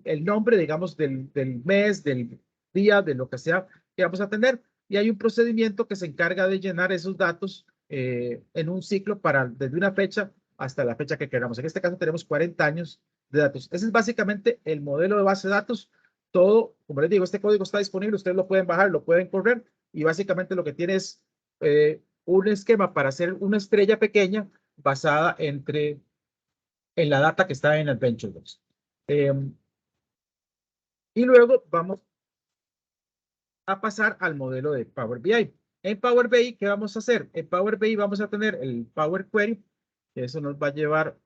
Speaker 2: el nombre, digamos, del mes, del día, de lo que sea que vamos a tener. Y hay un procedimiento que se encarga de llenar esos datos en un ciclo desde una fecha hasta la fecha que queramos. En este caso tenemos 40 años de datos. Ese es básicamente el modelo de base de datos. Todo, como les digo, este código está disponible, ustedes lo pueden bajar, lo pueden correr y básicamente lo que tiene es un esquema para hacer una estrella pequeña basada en la data que está en AdventureWorks. Y luego vamos a pasar al modelo de Power BI. En Power BI, ¿qué vamos a hacer? En Power BI vamos a tener el Power Query, que eso nos va a llevar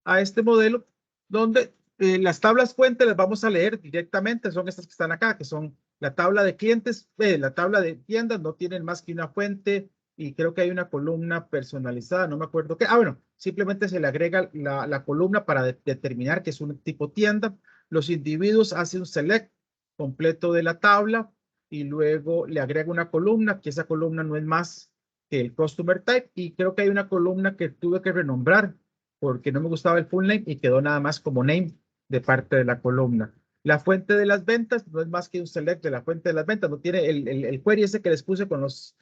Speaker 2: a este modelo, donde las tablas fuente las vamos a leer directamente, son estas que están acá, que son la tabla de clientes, la tabla de tiendas, no tienen más que una fuente, y creo que hay una columna personalizada, no me acuerdo qué. Bueno, simplemente se le agrega la columna para determinar que es un tipo tienda. Los individuos hacen un select completo de la tabla y luego le agrega una columna, que esa columna no es más que el customer type, y creo que hay una columna que tuve que renombrar porque no me gustaba el full name y quedó nada más como name de parte de la columna. La fuente de las ventas no es más que un select de la fuente de las ventas, no tiene el query ese que les puse con los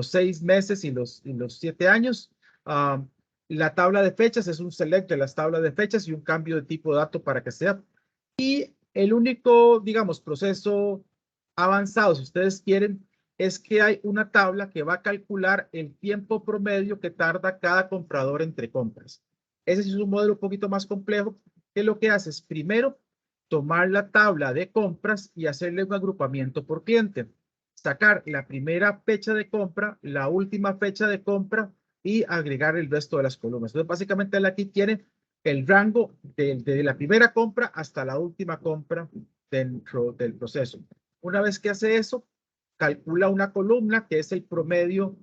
Speaker 2: 6 meses y los 7 años. La tabla de fechas es un select de las tablas de fechas y un cambio de tipo de dato para que sea. Y el único, digamos, proceso avanzado, si ustedes quieren, es que hay una tabla que va a calcular el tiempo promedio que tarda cada comprador entre compras. Ese es un modelo un poquito más complejo, que lo que hace es primero tomar la tabla de compras y hacerle un agrupamiento por cliente. Sacar la primera fecha de compra, la última fecha de compra y agregar el resto de las columnas. Entonces, básicamente, él aquí tiene el rango de la primera compra hasta la última compra dentro del proceso. Una vez que hace eso, calcula una columna que es el promedio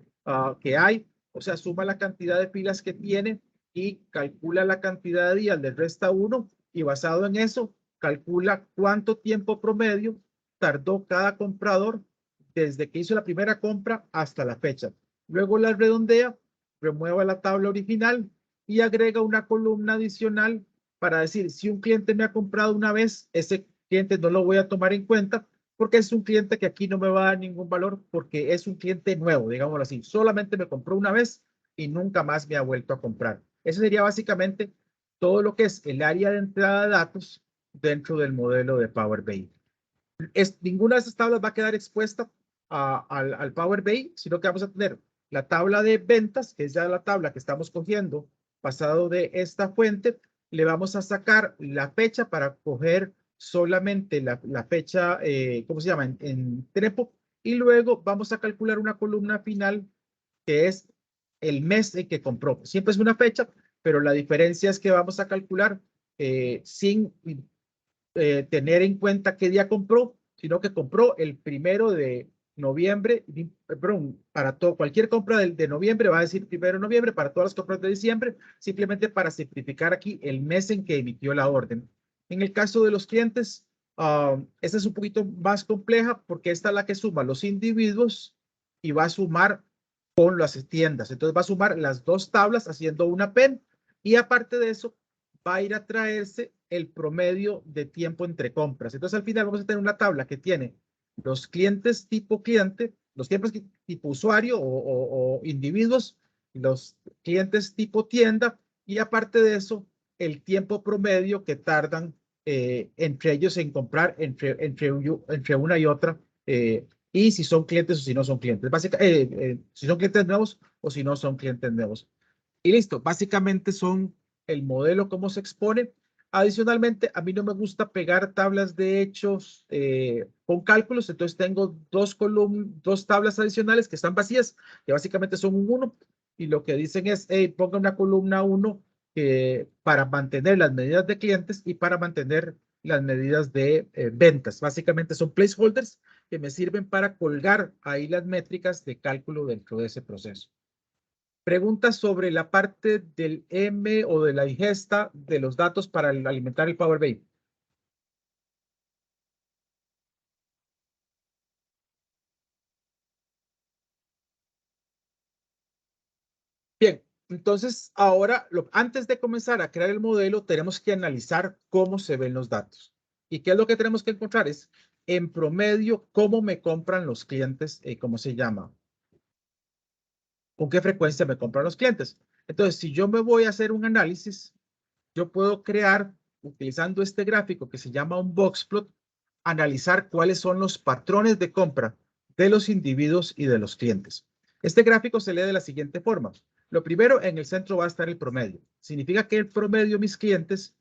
Speaker 2: que hay, o sea, suma la cantidad de filas que tiene y calcula la cantidad de días, le resta 1 y basado en eso, calcula cuánto tiempo promedio tardó cada comprador desde que hizo la primera compra hasta la fecha. Luego la redondea, remueve la tabla original y agrega una columna adicional para decir, si un cliente me ha comprado una vez, ese cliente no lo voy a tomar en cuenta porque es un cliente que aquí no me va a dar ningún valor porque es un cliente nuevo, digámoslo así. Solamente me compró una vez y nunca más me ha vuelto a comprar. Eso sería básicamente todo lo que es el área de entrada de datos dentro del modelo de Power BI. Ninguna de estas tablas va a quedar expuesta al Power BI, sino que vamos a tener la tabla de ventas, que es ya la tabla que estamos cogiendo pasado de esta fuente. Le vamos a sacar la fecha para coger solamente la fecha, ¿cómo se llama? En Trepo. Y luego vamos a calcular una columna final que es el mes en que compró. Siempre es una fecha, pero la diferencia es que vamos a calcular sin tener en cuenta qué día compró, sino que compró el 1 de noviembre, perdón, para cualquier compra de noviembre va a decir 1 de noviembre, para todas las compras de diciembre, simplemente para simplificar aquí el mes en que emitió la orden. En el caso de los clientes, esta es un poquito más compleja porque esta es la que suma los individuos y va a sumar con las tiendas. Entonces va a sumar las dos tablas haciendo una pen y aparte de eso va a ir a traerse el promedio de tiempo entre compras. Entonces al final vamos a tener una tabla que tiene los clientes tipo cliente, los clientes tipo usuario o individuos, los clientes tipo tienda y aparte de eso el tiempo promedio que tardan entre ellos en comprar entre una y otra y si son clientes o si no son clientes. Básicamente, si son clientes nuevos o si no son clientes nuevos. Y listo, básicamente son el modelo cómo se expone. Adicionalmente, a mí no me gusta pegar tablas de hechos con cálculos, entonces tengo dos tablas adicionales que están vacías, que básicamente son un 1, y lo que dicen es, ponga una columna 1 para mantener las medidas de clientes y para mantener las medidas de ventas. Básicamente son placeholders que me sirven para colgar ahí las métricas de cálculo dentro de ese proceso. Preguntas sobre la parte del M o de la ingesta de los datos para alimentar el Power BI. Bien, entonces ahora, antes de comenzar a crear el modelo, tenemos que analizar cómo se ven los datos. ¿Y qué es lo que tenemos que encontrar? Es, en promedio, cómo me compran los clientes, ¿cómo se llama? ¿Con qué frecuencia me compran los clientes? Entonces, si yo me voy a hacer un análisis, yo puedo crear, utilizando este gráfico que se llama un boxplot, analizar cuáles son los patrones de compra de los individuos y de los clientes. Este gráfico se lee de la siguiente forma. Lo primero, en el centro va a estar el promedio. Significa que el promedio, mis clientes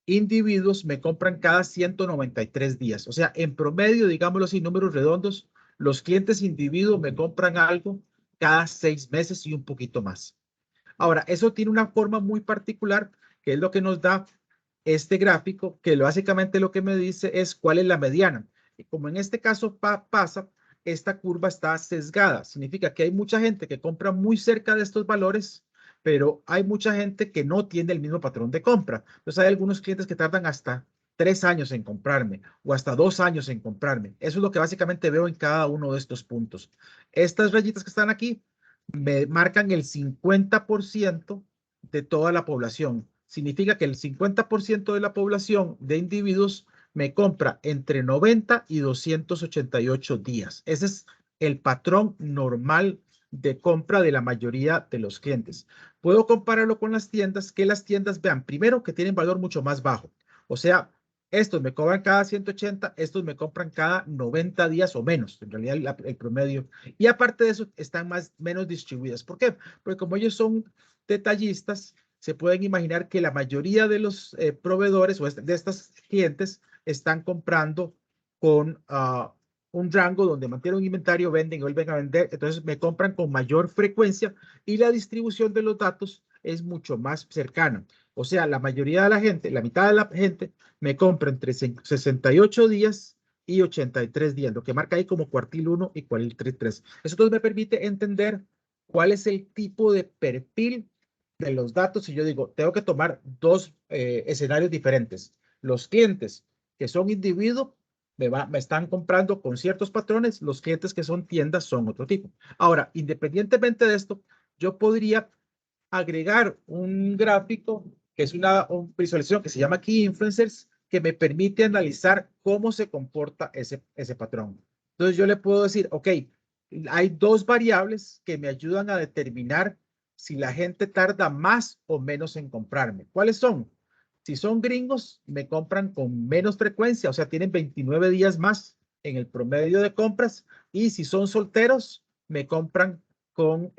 Speaker 2: individuos, me compran cada 193 días. O sea, en promedio, digámoslo así, números redondos, los clientes individuos me compran algo cada 6 meses y un poquito más. Ahora, eso tiene una forma muy particular, que es lo que nos da este gráfico, que básicamente lo que me dice es cuál es la mediana. Y como en este caso pasa, esta curva está sesgada. Significa que hay mucha gente que compra muy cerca de estos valores, pero hay mucha gente que no tiene el mismo patrón de compra. Entonces hay algunos clientes que tardan hasta 3 años en comprarme o hasta 2 años en comprarme. Eso es lo que básicamente veo en cada uno de estos puntos. Estas rayitas que están aquí me marcan el 50% de toda la población. Significa que el 50% de la población de individuos me compra entre 90 y 288 días. Ese es el patrón normal de compra de la mayoría de los clientes. Puedo compararlo con las tiendas, que las tiendas vean primero que tienen valor mucho más bajo. O sea, estos me cobran cada 180, estos me compran cada 90 días o menos. En realidad el promedio. Y aparte de eso, están menos distribuidas. ¿Por qué? Porque como ellos son detallistas, se pueden imaginar que la mayoría de los proveedores o de estos clientes están comprando con un rango donde mantienen un inventario, venden y vuelven a vender. Entonces me compran con mayor frecuencia y la distribución de los datos es mucho más cercana. O sea, la mayoría de la gente, la mitad de la gente, me compra entre 68 días y 83 días, lo que marca ahí como cuartil 1 y cuartil 3. Eso entonces me permite entender cuál es el tipo de perfil de los datos. Si yo digo, tengo que tomar dos escenarios diferentes. Los clientes que son individuos me están comprando con ciertos patrones, los clientes que son tiendas son otro tipo. Ahora, independientemente de esto, yo podría agregar un gráfico que es una visualización que se llama Key Influencers, que me permite analizar cómo se comporta ese patrón. Entonces yo le puedo decir, ok, hay dos variables que me ayudan a determinar si la gente tarda más o menos en comprarme. ¿Cuáles son? Si son gringos, me compran con menos frecuencia, o sea, tienen 29 días más en el promedio de compras. Y si son solteros, me compran con,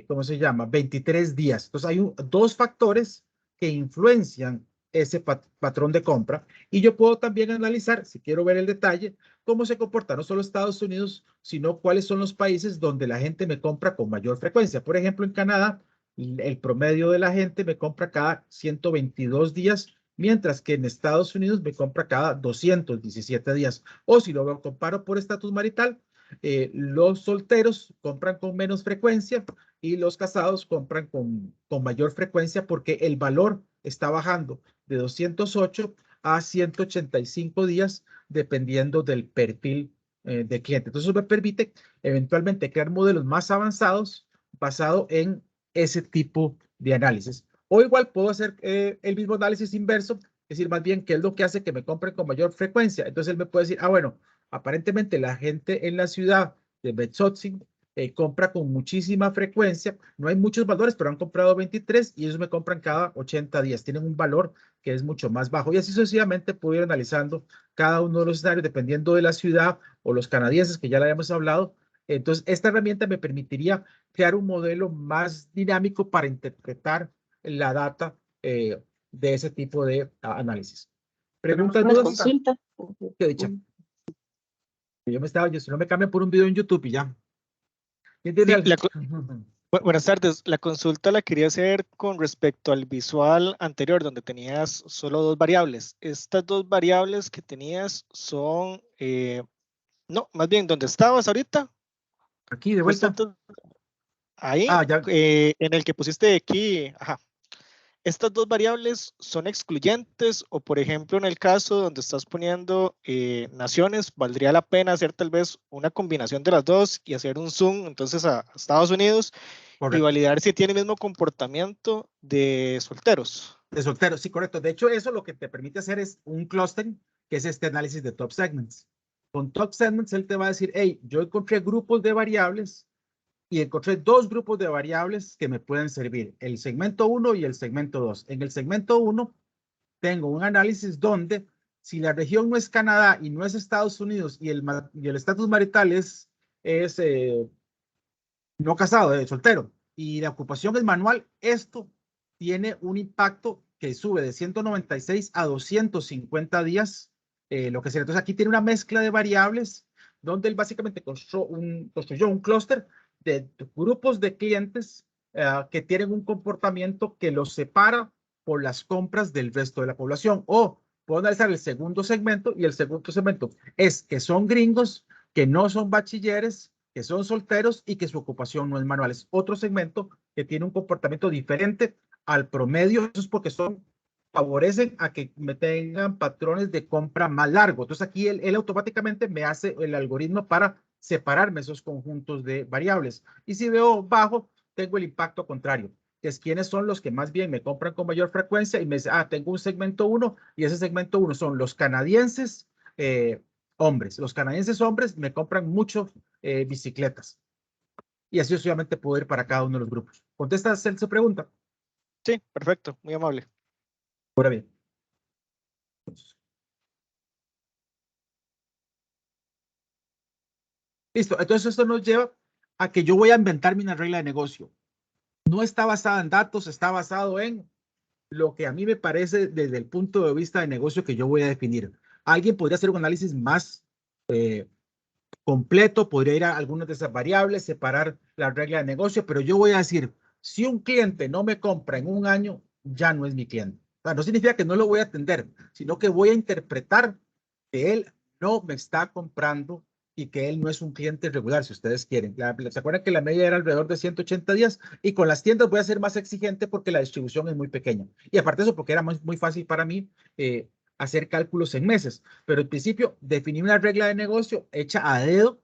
Speaker 2: ¿cómo se llama? 23 días. Entonces hay dos factores que influencian ese patrón de compra. Y yo puedo también analizar, si quiero ver el detalle, cómo se comporta no solo Estados Unidos, sino cuáles son los países donde la gente me compra con mayor frecuencia. Por ejemplo, en Canadá, el promedio de la gente me compra cada 122 días, mientras que en Estados Unidos me compra cada 217 días. O si lo comparo por estatus marital, los solteros compran con menos frecuencia y los casados compran con mayor frecuencia porque el valor está bajando de 208 a 185 días dependiendo del perfil de cliente. Entonces eso me permite eventualmente crear modelos más avanzados basado en ese tipo de análisis. O igual puedo hacer el mismo análisis inverso, es decir, más bien qué es lo que hace que me compren con mayor frecuencia. Entonces él me puede decir, bueno, aparentemente la gente en la ciudad de Betsotsin compra con muchísima frecuencia. No hay muchos valores, pero han comprado 23 y ellos me compran cada 80 días. Tienen un valor que es mucho más bajo. Y así sucesivamente puedo ir analizando cada uno de los escenarios dependiendo de la ciudad o los canadienses, que ya la habíamos hablado. Entonces, esta herramienta me permitiría crear un modelo más dinámico para interpretar la data de ese tipo de análisis.
Speaker 3: Tenemos
Speaker 2: ¿Preguntas,
Speaker 3: una
Speaker 1: Una
Speaker 2: dudas?
Speaker 3: pregunta.
Speaker 1: consulta.
Speaker 2: ¿Qué dicha? Yo si no me cambian por un video en YouTube y ya. ¿Quién tiene
Speaker 5: Sí,
Speaker 2: algo?
Speaker 5: buenas tardes. La consulta la quería hacer con respecto al visual anterior, donde tenías solo dos variables. Estas dos variables que tenías son, no, más bien, donde estabas ahorita,
Speaker 2: Aquí de
Speaker 5: justo
Speaker 2: vuelta.
Speaker 5: ahí,
Speaker 2: Ah, ya.
Speaker 5: en el que pusiste aquí, ajá. ¿Estas dos variables son excluyentes o, por ejemplo, en el caso donde estás poniendo naciones, valdría la pena hacer tal vez una combinación de las dos y hacer un zoom entonces a Estados Unidos y
Speaker 2: Correcto.
Speaker 5: validar si tiene el mismo comportamiento de solteros?
Speaker 2: De solteros, sí, correcto. De hecho, eso lo que te permite hacer es un clustering, que es este análisis de top segments. Con top segments, él te va a decir, hey, yo encontré grupos de variables y encontré dos grupos de variables que me pueden servir, el segmento 1 y el segmento 2. En el segmento 1 tengo un análisis donde si la región no es Canadá y no es Estados Unidos y el estatus marital es no casado, soltero, y la ocupación es manual, esto tiene un impacto que sube de 196 a 250 días, lo que sería. Entonces aquí tiene una mezcla de variables donde él básicamente construyó un clúster de grupos de clientes que tienen un comportamiento que los separa por las compras del resto de la población. O puedo analizar el segundo segmento y el segundo segmento es que son gringos, que no son bachilleres, que son solteros y que su ocupación no es manual. Es otro segmento que tiene un comportamiento diferente al promedio. Eso es porque favorecen a que me tengan patrones de compra más largos. Entonces aquí él automáticamente me hace el algoritmo para separarme esos conjuntos de variables. Y si veo bajo, tengo el impacto contrario, que es quiénes son los que más bien me compran con mayor frecuencia y me dice, tengo un segmento 1 y ese segmento 1 son los canadienses hombres. Los canadienses hombres me compran mucho bicicletas. Y así sucesivamente puedo ir para cada uno de los grupos. ¿Contestas su pregunta?
Speaker 5: Sí, perfecto, muy amable.
Speaker 2: Ahora bien. Listo, entonces esto nos lleva a que yo voy a inventarme una regla de negocio. No está basada en datos, está basado en lo que a mí me parece desde el punto de vista de negocio que yo voy a definir. Alguien podría hacer un análisis más completo, podría ir a algunas de esas variables, separar la regla de negocio, pero yo voy a decir, si un cliente no me compra en un año, ya no es mi cliente. O sea, no significa que no lo voy a atender, sino que voy a interpretar que él no me está comprando y que él no es un cliente regular, si ustedes quieren. ¿Se acuerdan que la media era alrededor de 180 días? Y con las tiendas voy a ser más exigente porque la distribución es muy pequeña. Y aparte de eso, porque era muy fácil para mí hacer cálculos en meses. Pero en principio definí una regla de negocio hecha a dedo,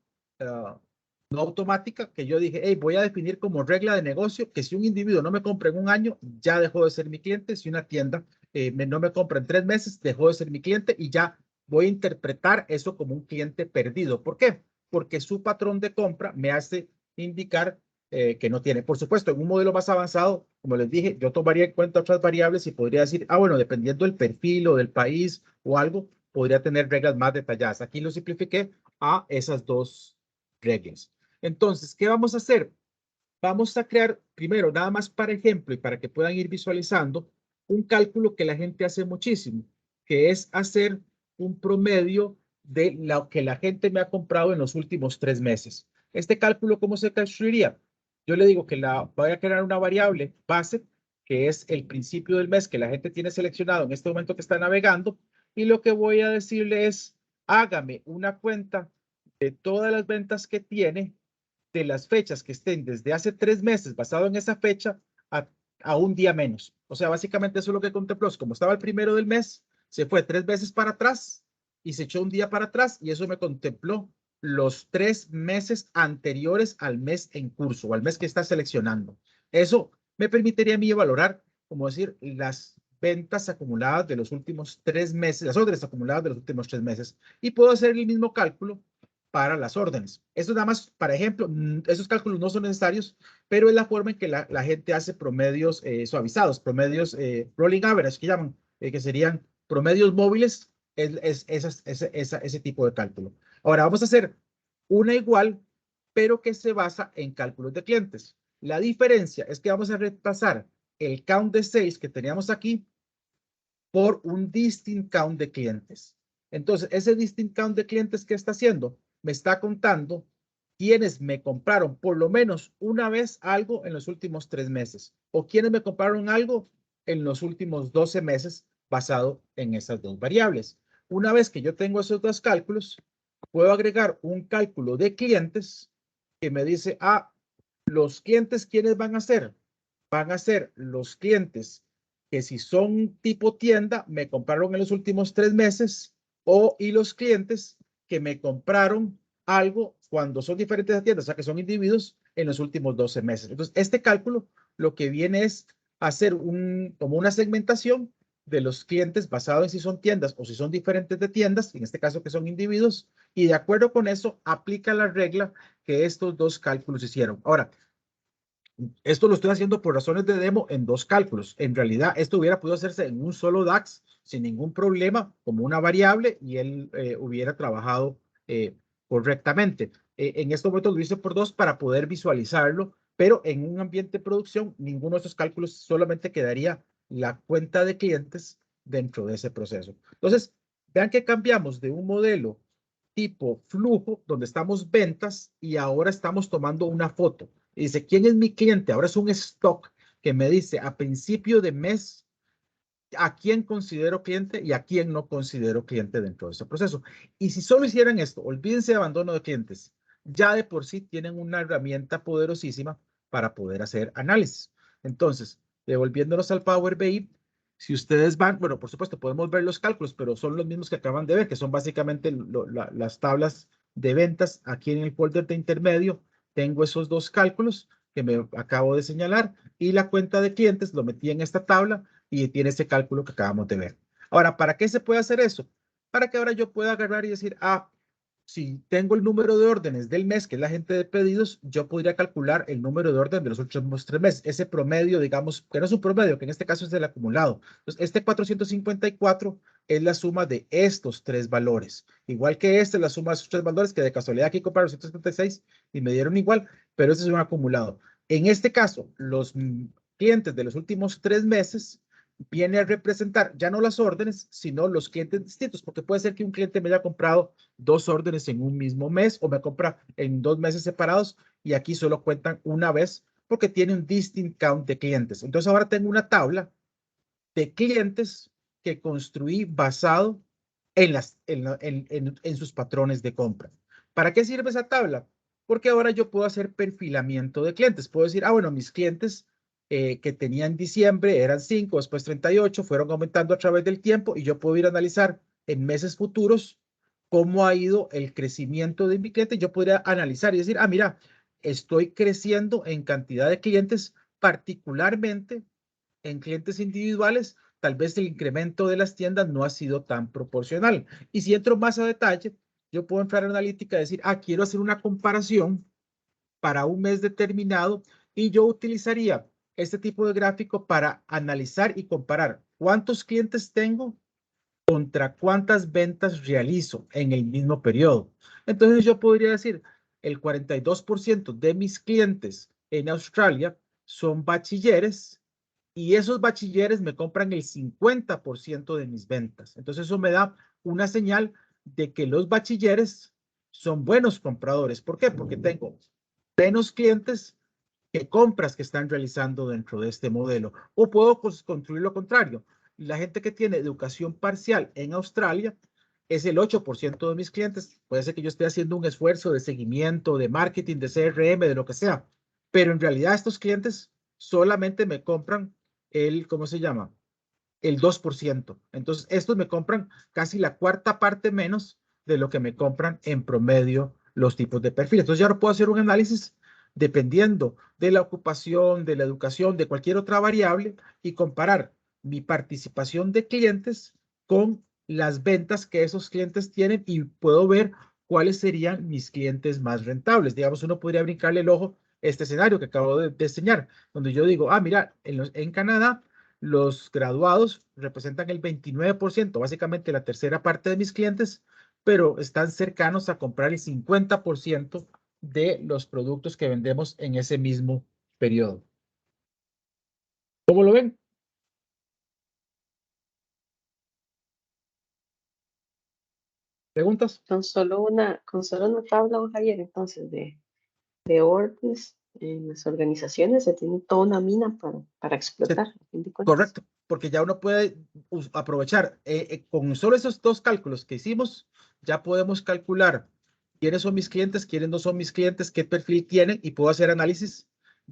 Speaker 2: no automática, que yo dije, hey, voy a definir como regla de negocio que si un individuo no me compra en un año, ya dejó de ser mi cliente. Si una tienda no me compra en 3 meses, dejó de ser mi cliente y ya voy a interpretar eso como un cliente perdido. ¿Por qué? Porque su patrón de compra me hace indicar que no tiene. Por supuesto, en un modelo más avanzado, como les dije, yo tomaría en cuenta otras variables y podría decir, bueno, dependiendo del perfil o del país o algo, podría tener reglas más detalladas. Aquí lo simplifiqué a esas dos reglas. Entonces, ¿qué vamos a hacer? Vamos a crear, primero, nada más para ejemplo y para que puedan ir visualizando, un cálculo que la gente hace muchísimo, que es hacer un promedio de lo que la gente me ha comprado en los últimos 3 meses. Este cálculo, ¿cómo se construiría? Yo le digo que voy a crear una variable base, que es el principio del mes que la gente tiene seleccionado en este momento que está navegando, y lo que voy a decirle es, hágame una cuenta de todas las ventas que tiene de las fechas que estén desde hace 3 meses basado en esa fecha a un día menos. O sea, básicamente eso es lo que contempló. Como estaba el primero del mes, se fue 3 veces para atrás y se echó un día para atrás y eso me contempló los 3 meses anteriores al mes en curso o al mes que está seleccionando. Eso me permitiría a mí valorar, como decir, las ventas acumuladas de los últimos 3 meses, las órdenes acumuladas de los últimos 3 meses. Y puedo hacer el mismo cálculo para las órdenes. Esto nada más, para ejemplo, esos cálculos no son necesarios, pero es la forma en que la gente hace promedios suavizados, promedios rolling average, que llaman, que serían promedios móviles, ese tipo de cálculo. Ahora vamos a hacer una igual, pero que se basa en cálculos de clientes. La diferencia es que vamos a reemplazar el count de sales que teníamos aquí por un distinct count de clientes. Entonces, ese distinct count de clientes que está haciendo, me está contando quienes me compraron por lo menos una vez algo en los últimos 3 meses o quienes me compraron algo en los últimos 12 meses basado en esas dos variables. Una vez que yo tengo esos dos cálculos, puedo agregar un cálculo de clientes que me dice, los clientes, ¿quiénes van a ser? Van a ser los clientes que si son tipo tienda, me compraron en los últimos 3 meses y los clientes que me compraron algo cuando son diferentes de tiendas, o sea, que son individuos en los últimos 12 meses. Entonces, este cálculo lo que viene es hacer como una segmentación de los clientes basado en si son tiendas o si son diferentes de tiendas, en este caso que son individuos, y de acuerdo con eso aplica la regla que estos dos cálculos hicieron. Ahora, esto lo estoy haciendo por razones de demo en 2 cálculos. En realidad, esto hubiera podido hacerse en un solo DAX sin ningún problema, como una variable, y él hubiera trabajado correctamente. En este momento lo hice por 2 para poder visualizarlo, pero en un ambiente de producción, ninguno de estos cálculos, solamente quedaría la cuenta de clientes dentro de ese proceso. Entonces, vean que cambiamos de un modelo tipo flujo, donde estamos ventas, y ahora estamos tomando una foto. Y dice, ¿quién es mi cliente? Ahora es un stock que me dice a principio de mes a quién considero cliente y a quién no considero cliente dentro de ese proceso. Y si solo hicieran esto, olvídense de abandono de clientes, ya de por sí tienen una herramienta poderosísima para poder hacer análisis. Entonces, devolviéndonos al Power BI, si ustedes van, bueno, por supuesto, podemos ver los cálculos, pero son los mismos que acaban de ver, que son básicamente las tablas de ventas. Aquí en el folder de intermedio tengo esos 2 cálculos que me acabo de señalar y la cuenta de clientes lo metí en esta tabla y tiene ese cálculo que acabamos de ver. Ahora, ¿para qué se puede hacer eso? Para que ahora yo pueda agarrar y decir, si tengo el número de órdenes del mes, que es la gente de pedidos, yo podría calcular el número de órdenes de los últimos 3 meses. Ese promedio, digamos, que no es un promedio, que en este caso es el acumulado. Entonces, este 454 es la suma de estos 3 valores. Igual que este es la suma de esos 3 valores, que de casualidad aquí compraron 176 y me dieron igual, pero este es un acumulado. En este caso, los clientes de los últimos 3 meses viene a representar ya no las órdenes, sino los clientes distintos, porque puede ser que un cliente me haya comprado 2 órdenes en un mismo mes o me compra en 2 meses separados y aquí solo cuentan una vez porque tiene un distinct count de clientes. Entonces ahora tengo una tabla de clientes que construí basado en sus patrones de compra. ¿Para qué sirve esa tabla? Porque ahora yo puedo hacer perfilamiento de clientes. Puedo decir, bueno, mis clientes que tenía en diciembre eran 5, después 38, fueron aumentando a través del tiempo y yo puedo ir a analizar en meses futuros cómo ha ido el crecimiento de mi cliente. Yo podría analizar y decir, mira, estoy creciendo en cantidad de clientes, particularmente en clientes individuales. Tal vez el incremento de las tiendas no ha sido tan proporcional. Y si entro más a detalle, yo puedo entrar en analítica y decir, quiero hacer una comparación para un mes determinado y yo utilizaría este tipo de gráfico para analizar y comparar cuántos clientes tengo contra cuántas ventas realizo en el mismo periodo. Entonces yo podría decir, el 42% de mis clientes en Australia son bachilleres y esos bachilleres me compran el 50% de mis ventas. Entonces eso me da una señal de que los bachilleres son buenos compradores. ¿Por qué? Porque tengo menos clientes que compras que están realizando dentro de este modelo. O puedo construir lo contrario. La gente que tiene educación parcial en Australia es el 8% de mis clientes. Puede ser que yo esté haciendo un esfuerzo de seguimiento, de marketing, de CRM, de lo que sea. Pero en realidad estos clientes solamente me compran ¿cómo se llama? El 2%. Entonces, estos me compran casi la cuarta parte menos de lo que me compran en promedio los tipos de perfil. Entonces, ya ahora puedo hacer un análisis dependiendo de la ocupación, de la educación, de cualquier otra variable y comparar mi participación de clientes con las ventas que esos clientes tienen y puedo ver cuáles serían mis clientes más rentables. Digamos, uno podría brincarle el ojo este escenario que acabo de enseñar, donde yo digo, mira, en Canadá los graduados representan el 29%, básicamente la tercera parte de mis clientes, pero están cercanos a comprar el 50% de los productos que vendemos en ese mismo periodo. ¿Cómo lo ven? ¿Preguntas?
Speaker 1: Con solo una tabla, Javier, entonces, de órdenes en las organizaciones se tiene toda una mina para explotar, a fin de cuentas.
Speaker 2: Correcto, porque ya uno puede aprovechar, con solo esos dos cálculos que hicimos, ya podemos calcular quiénes son mis clientes, quiénes no son mis clientes, qué perfil tienen, y puedo hacer análisis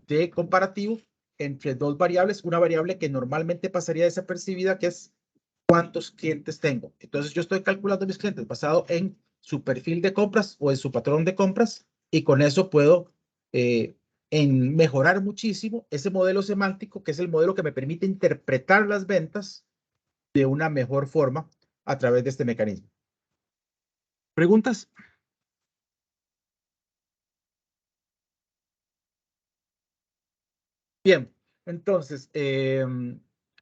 Speaker 2: de comparativo entre dos variables, una variable que normalmente pasaría desapercibida, que es cuántos clientes tengo. Entonces yo estoy calculando mis clientes basado en su perfil de compras o en su patrón de compras, y con eso puedo en mejorar muchísimo ese modelo semántico, que es el modelo que me permite interpretar las ventas de una mejor forma a través de este mecanismo. ¿Preguntas? Bien, entonces,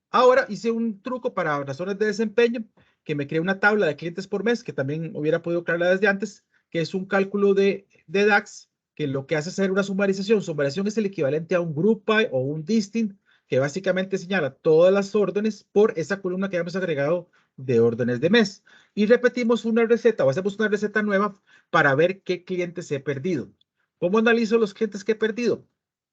Speaker 2: ahora hice un truco para razones de desempeño, que me creé una tabla de clientes por mes, que también hubiera podido crearla desde antes, que es un cálculo de DAX, que lo que hace es hacer una sumarización. Sumarización es el equivalente a un group by o un distinct, que básicamente señala todas las órdenes por esa columna que hemos agregado de órdenes de mes. Y repetimos una receta, o hacemos una receta nueva para ver qué clientes he perdido. ¿Cómo analizo los clientes que he perdido?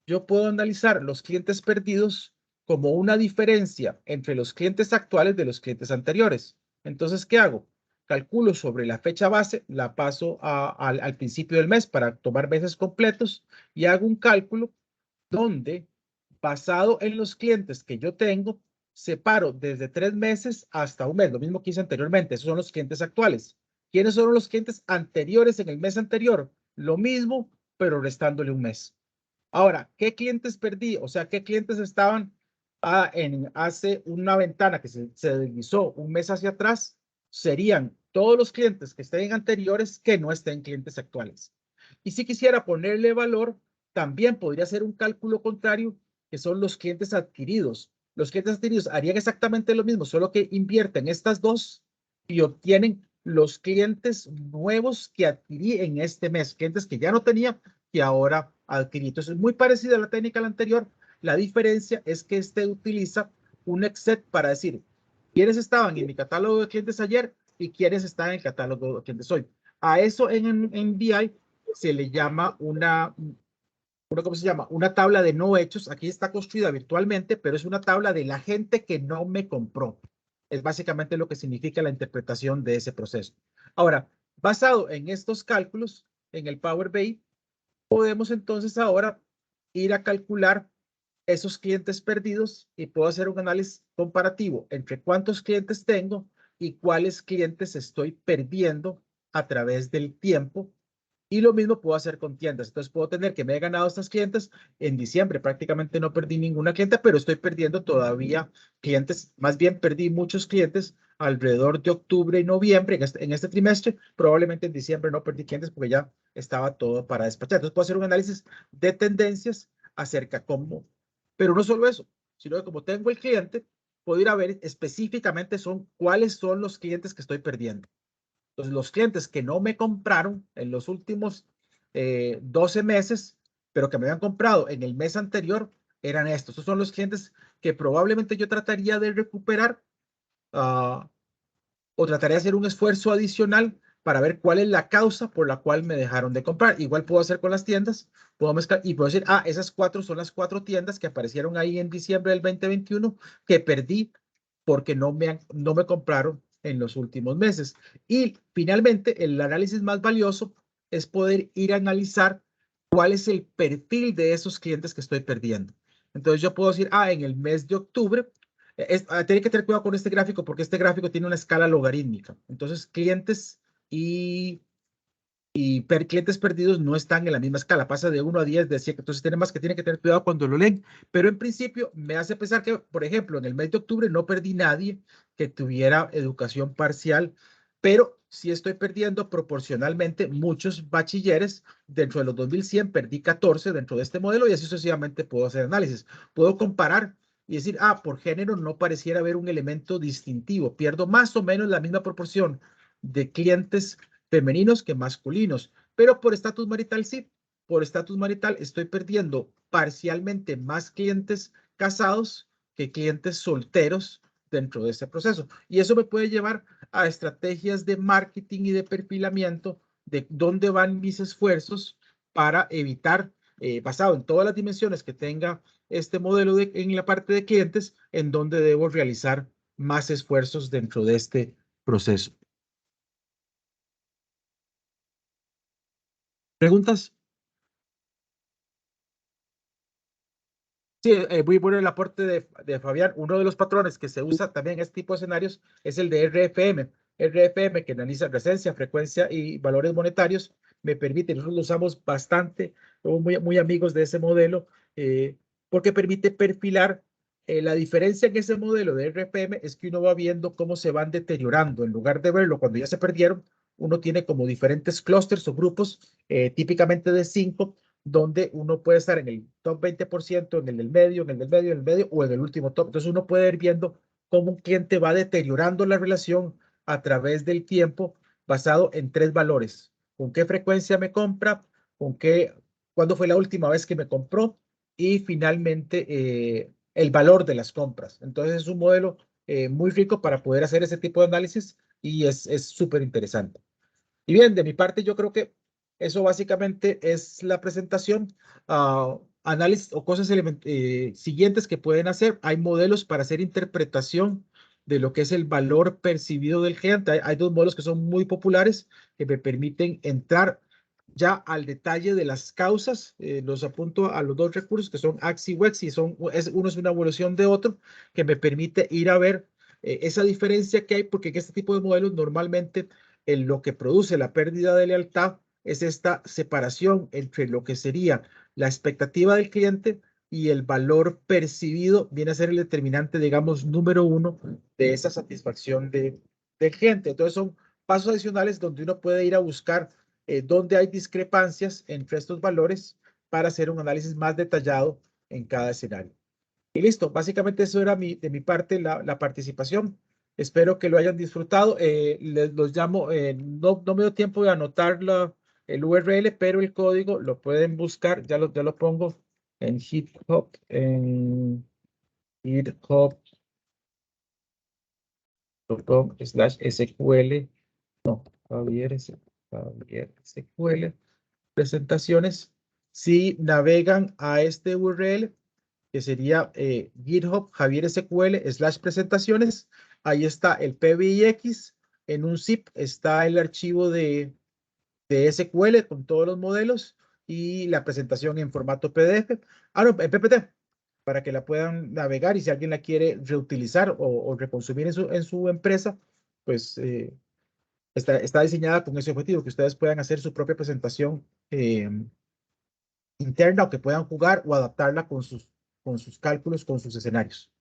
Speaker 2: Yo puedo analizar los clientes perdidos como una diferencia entre los clientes actuales de los clientes anteriores. Entonces, ¿qué hago? Calculo sobre la fecha base, la paso al principio del mes para tomar meses completos, y hago un cálculo donde, basado en los clientes que yo tengo, separo desde 3 meses hasta un mes, lo mismo que hice anteriormente. Esos son los clientes actuales. ¿Quiénes son los clientes anteriores en el mes anterior? Lo mismo, pero restándole un mes. Ahora, ¿qué clientes perdí? O sea, ¿qué clientes estaban hace una ventana que se deslizó un mes hacia atrás? Serían todos los clientes que estén anteriores que no estén clientes actuales. Y si quisiera ponerle valor, también podría hacer un cálculo contrario, que son los clientes adquiridos. Los clientes adquiridos harían exactamente lo mismo, solo que invierten estas dos y obtienen los clientes nuevos que adquirí en este mes, clientes que ya no tenía y ahora adquirí. Entonces, es muy parecida a la técnica a la anterior. La diferencia es que este utiliza un Excel para decir quiénes estaban en mi catálogo de clientes ayer y quiénes están en el catálogo de clientes hoy. A eso en BI se le llama ¿cómo se llama? Una tabla de no hechos. Aquí está construida virtualmente, pero es una tabla de la gente que no me compró. Es básicamente lo que significa la interpretación de ese proceso. Ahora, basado en estos cálculos, en el Power BI, podemos entonces ahora ir a calcular esos clientes perdidos y puedo hacer un análisis comparativo entre cuántos clientes tengo y cuáles clientes estoy perdiendo a través del tiempo. Y lo mismo puedo hacer con tiendas. Entonces puedo tener que me he ganado estas clientes. En diciembre prácticamente no perdí ninguna cliente, pero estoy perdiendo todavía clientes. Más bien perdí muchos clientes alrededor de octubre y noviembre en este trimestre. Probablemente en diciembre no perdí clientes porque ya estaba todo para despachar. Entonces puedo hacer un análisis de tendencias acerca cómo. Pero no solo eso, sino que como tengo el cliente, puedo ir a ver específicamente cuáles son los clientes que estoy perdiendo. Entonces, los clientes que no me compraron en los últimos 12 meses, pero que me habían comprado en el mes anterior, eran estos. Estos son los clientes que probablemente yo trataría de recuperar o trataría de hacer un esfuerzo adicional para ver cuál es la causa por la cual me dejaron de comprar. Igual puedo hacer con las tiendas, puedo mezclar y puedo decir, esas 4 son las 4 tiendas que aparecieron ahí en diciembre del 2021 que perdí porque no me compraron en los últimos meses. Y finalmente, el análisis más valioso es poder ir a analizar cuál es el perfil de esos clientes que estoy perdiendo. Entonces yo puedo decir, en el mes de octubre, tiene que tener cuidado con este gráfico porque este gráfico tiene una escala logarítmica. Entonces, clientes y clientes perdidos no están en la misma escala, pasa de 1 a 10, de 100, entonces tienen que tener cuidado cuando lo leen, pero en principio me hace pensar que, por ejemplo, en el mes de octubre no perdí nadie que tuviera educación parcial pero sí estoy perdiendo proporcionalmente muchos bachilleres. Dentro de los 2100 perdí 14 dentro de este modelo y así sucesivamente puedo hacer análisis. Puedo comparar y decir, por género no pareciera haber un elemento distintivo. Pierdo más o menos la misma proporción de clientes femeninos que masculinos, pero por estatus marital sí. Por estatus marital estoy perdiendo parcialmente más clientes casados que clientes solteros dentro de ese proceso. Y eso me puede llevar a estrategias de marketing y de perfilamiento de dónde van mis esfuerzos para evitar, basado en todas las dimensiones que tenga este modelo en la parte de clientes, en donde debo realizar más esfuerzos dentro de este proceso. ¿Preguntas? Sí, muy bueno el aporte de Fabián. Uno de los patrones que se usa también en este tipo de escenarios es el de RFM. RFM, que analiza presencia, frecuencia y valores monetarios, me permite, nosotros lo usamos bastante, somos muy amigos de ese modelo, porque permite perfilar. La diferencia en ese modelo de RFM es que uno va viendo cómo se van deteriorando. En lugar de verlo cuando ya se perdieron, uno tiene como diferentes clústeres o grupos, típicamente de 5, donde uno puede estar en el top 20%, en el del medio, en el del medio, en el medio o en el último top. Entonces uno puede ir viendo cómo un cliente va deteriorando la relación a través del tiempo basado en 3 valores. ¿Con qué frecuencia me compra? ¿Cuándo fue la última vez que me compró? Y finalmente el valor de las compras. Entonces es un modelo muy rico para poder hacer ese tipo de análisis y es súper interesante. Y bien, de mi parte yo creo que eso básicamente es la presentación. Análisis o cosas siguientes que pueden hacer. Hay modelos para hacer interpretación de lo que es el valor percibido del cliente. Hay 2 modelos que son muy populares que me permiten entrar ya al detalle de las causas. Los apunto a los 2 recursos que son Axi y Wexi. Uno es una evolución de otro que me permite ir a ver esa diferencia que hay, porque en este tipo de modelos normalmente lo que produce la pérdida de lealtad es esta separación entre lo que sería la expectativa del cliente y el valor percibido, viene a ser el determinante, digamos, número 1 de esa satisfacción del cliente. Entonces son pasos adicionales donde uno puede ir a buscar dónde hay discrepancias entre estos valores para hacer un análisis más detallado en cada escenario. Y listo, básicamente eso era de mi parte la participación. Espero que lo hayan disfrutado. Los llamo, no me dio tiempo de anotar el URL, pero el código lo pueden buscar. Ya lo pongo en GitHub, github.com/SQL. No, Javier SQL. Presentaciones. Si navegan a este URL, que sería GitHub Javier SQL/presentaciones. Ahí está el PBIX. En un zip está el archivo de SQL con todos los modelos y la presentación en formato PDF. No, en PPT, para que la puedan navegar y si alguien la quiere reutilizar o reconsumir en su empresa, pues está diseñada con ese objetivo, que ustedes puedan hacer su propia presentación interna o que puedan jugar o adaptarla con sus cálculos, con sus escenarios.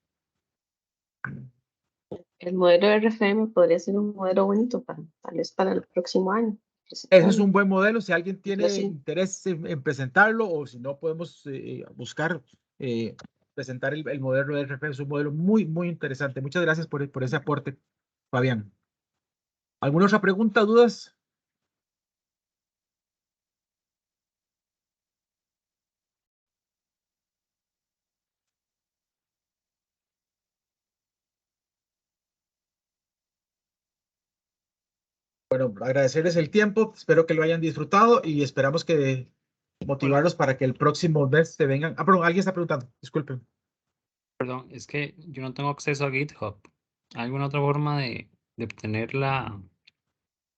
Speaker 1: El modelo de RFM podría ser un modelo bonito tal vez para el próximo año.
Speaker 2: Ese es un buen modelo. Si alguien tiene
Speaker 1: Sí.
Speaker 2: interés en presentarlo o si no, podemos buscar presentar el modelo de RFM. Es un modelo muy, muy interesante. Muchas gracias por ese aporte, Fabián. ¿Alguna otra pregunta, dudas? Bueno, agradecerles el tiempo, espero que lo hayan disfrutado y esperamos que motivarlos para que el próximo mes se vengan. Perdón, alguien está preguntando, disculpen.
Speaker 4: Perdón, es que yo no tengo acceso a GitHub. ¿Hay alguna otra forma de obtener la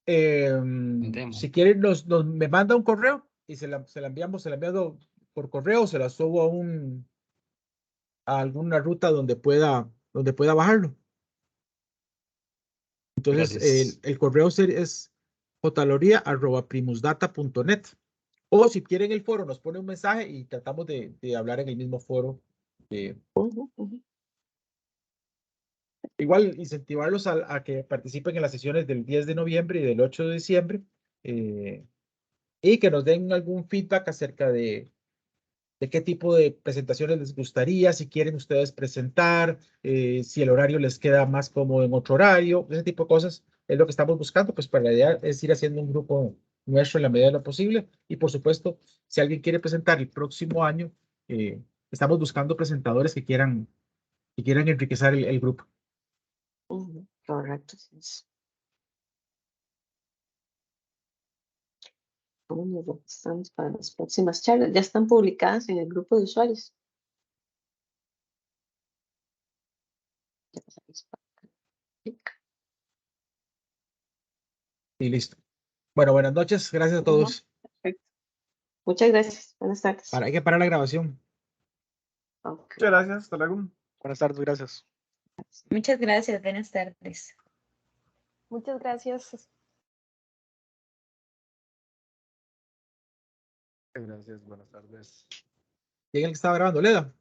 Speaker 4: demo?
Speaker 2: Si quieren, me manda un correo y se la enviamos, se la envío por correo, se la subo a alguna ruta donde pueda bajarlo. Entonces,
Speaker 4: Gracias.
Speaker 2: el correo es jloria@primusdata.net. O si quieren el foro, nos pone un mensaje y tratamos de hablar en el mismo foro.
Speaker 1: Ujú.
Speaker 2: Igual incentivarlos a que participen en las sesiones del 10 de noviembre y del 8 de diciembre y que nos den algún feedback acerca de qué tipo de presentaciones les gustaría, si quieren ustedes presentar, si el horario les queda más cómodo en otro horario, ese tipo de cosas es lo que estamos buscando, pues para la idea es ir haciendo un grupo nuestro en la medida de lo posible y por supuesto, si alguien quiere presentar el próximo año, estamos buscando presentadores que quieran enriquecer el grupo.
Speaker 1: Correcto. Sí. Estamos para las próximas charlas. Ya están publicadas en el grupo de usuarios.
Speaker 2: Y listo. Bueno, buenas noches. Gracias a todos.
Speaker 1: Perfecto. Muchas gracias. Buenas tardes.
Speaker 2: Hay que parar la grabación.
Speaker 1: Okay.
Speaker 3: Muchas gracias. Hasta luego.
Speaker 5: Buenas tardes, gracias.
Speaker 6: Muchas gracias, buenas tardes.
Speaker 7: Muchas gracias.
Speaker 2: Gracias, buenas tardes. ¿Quién es el que estaba grabando? Leda.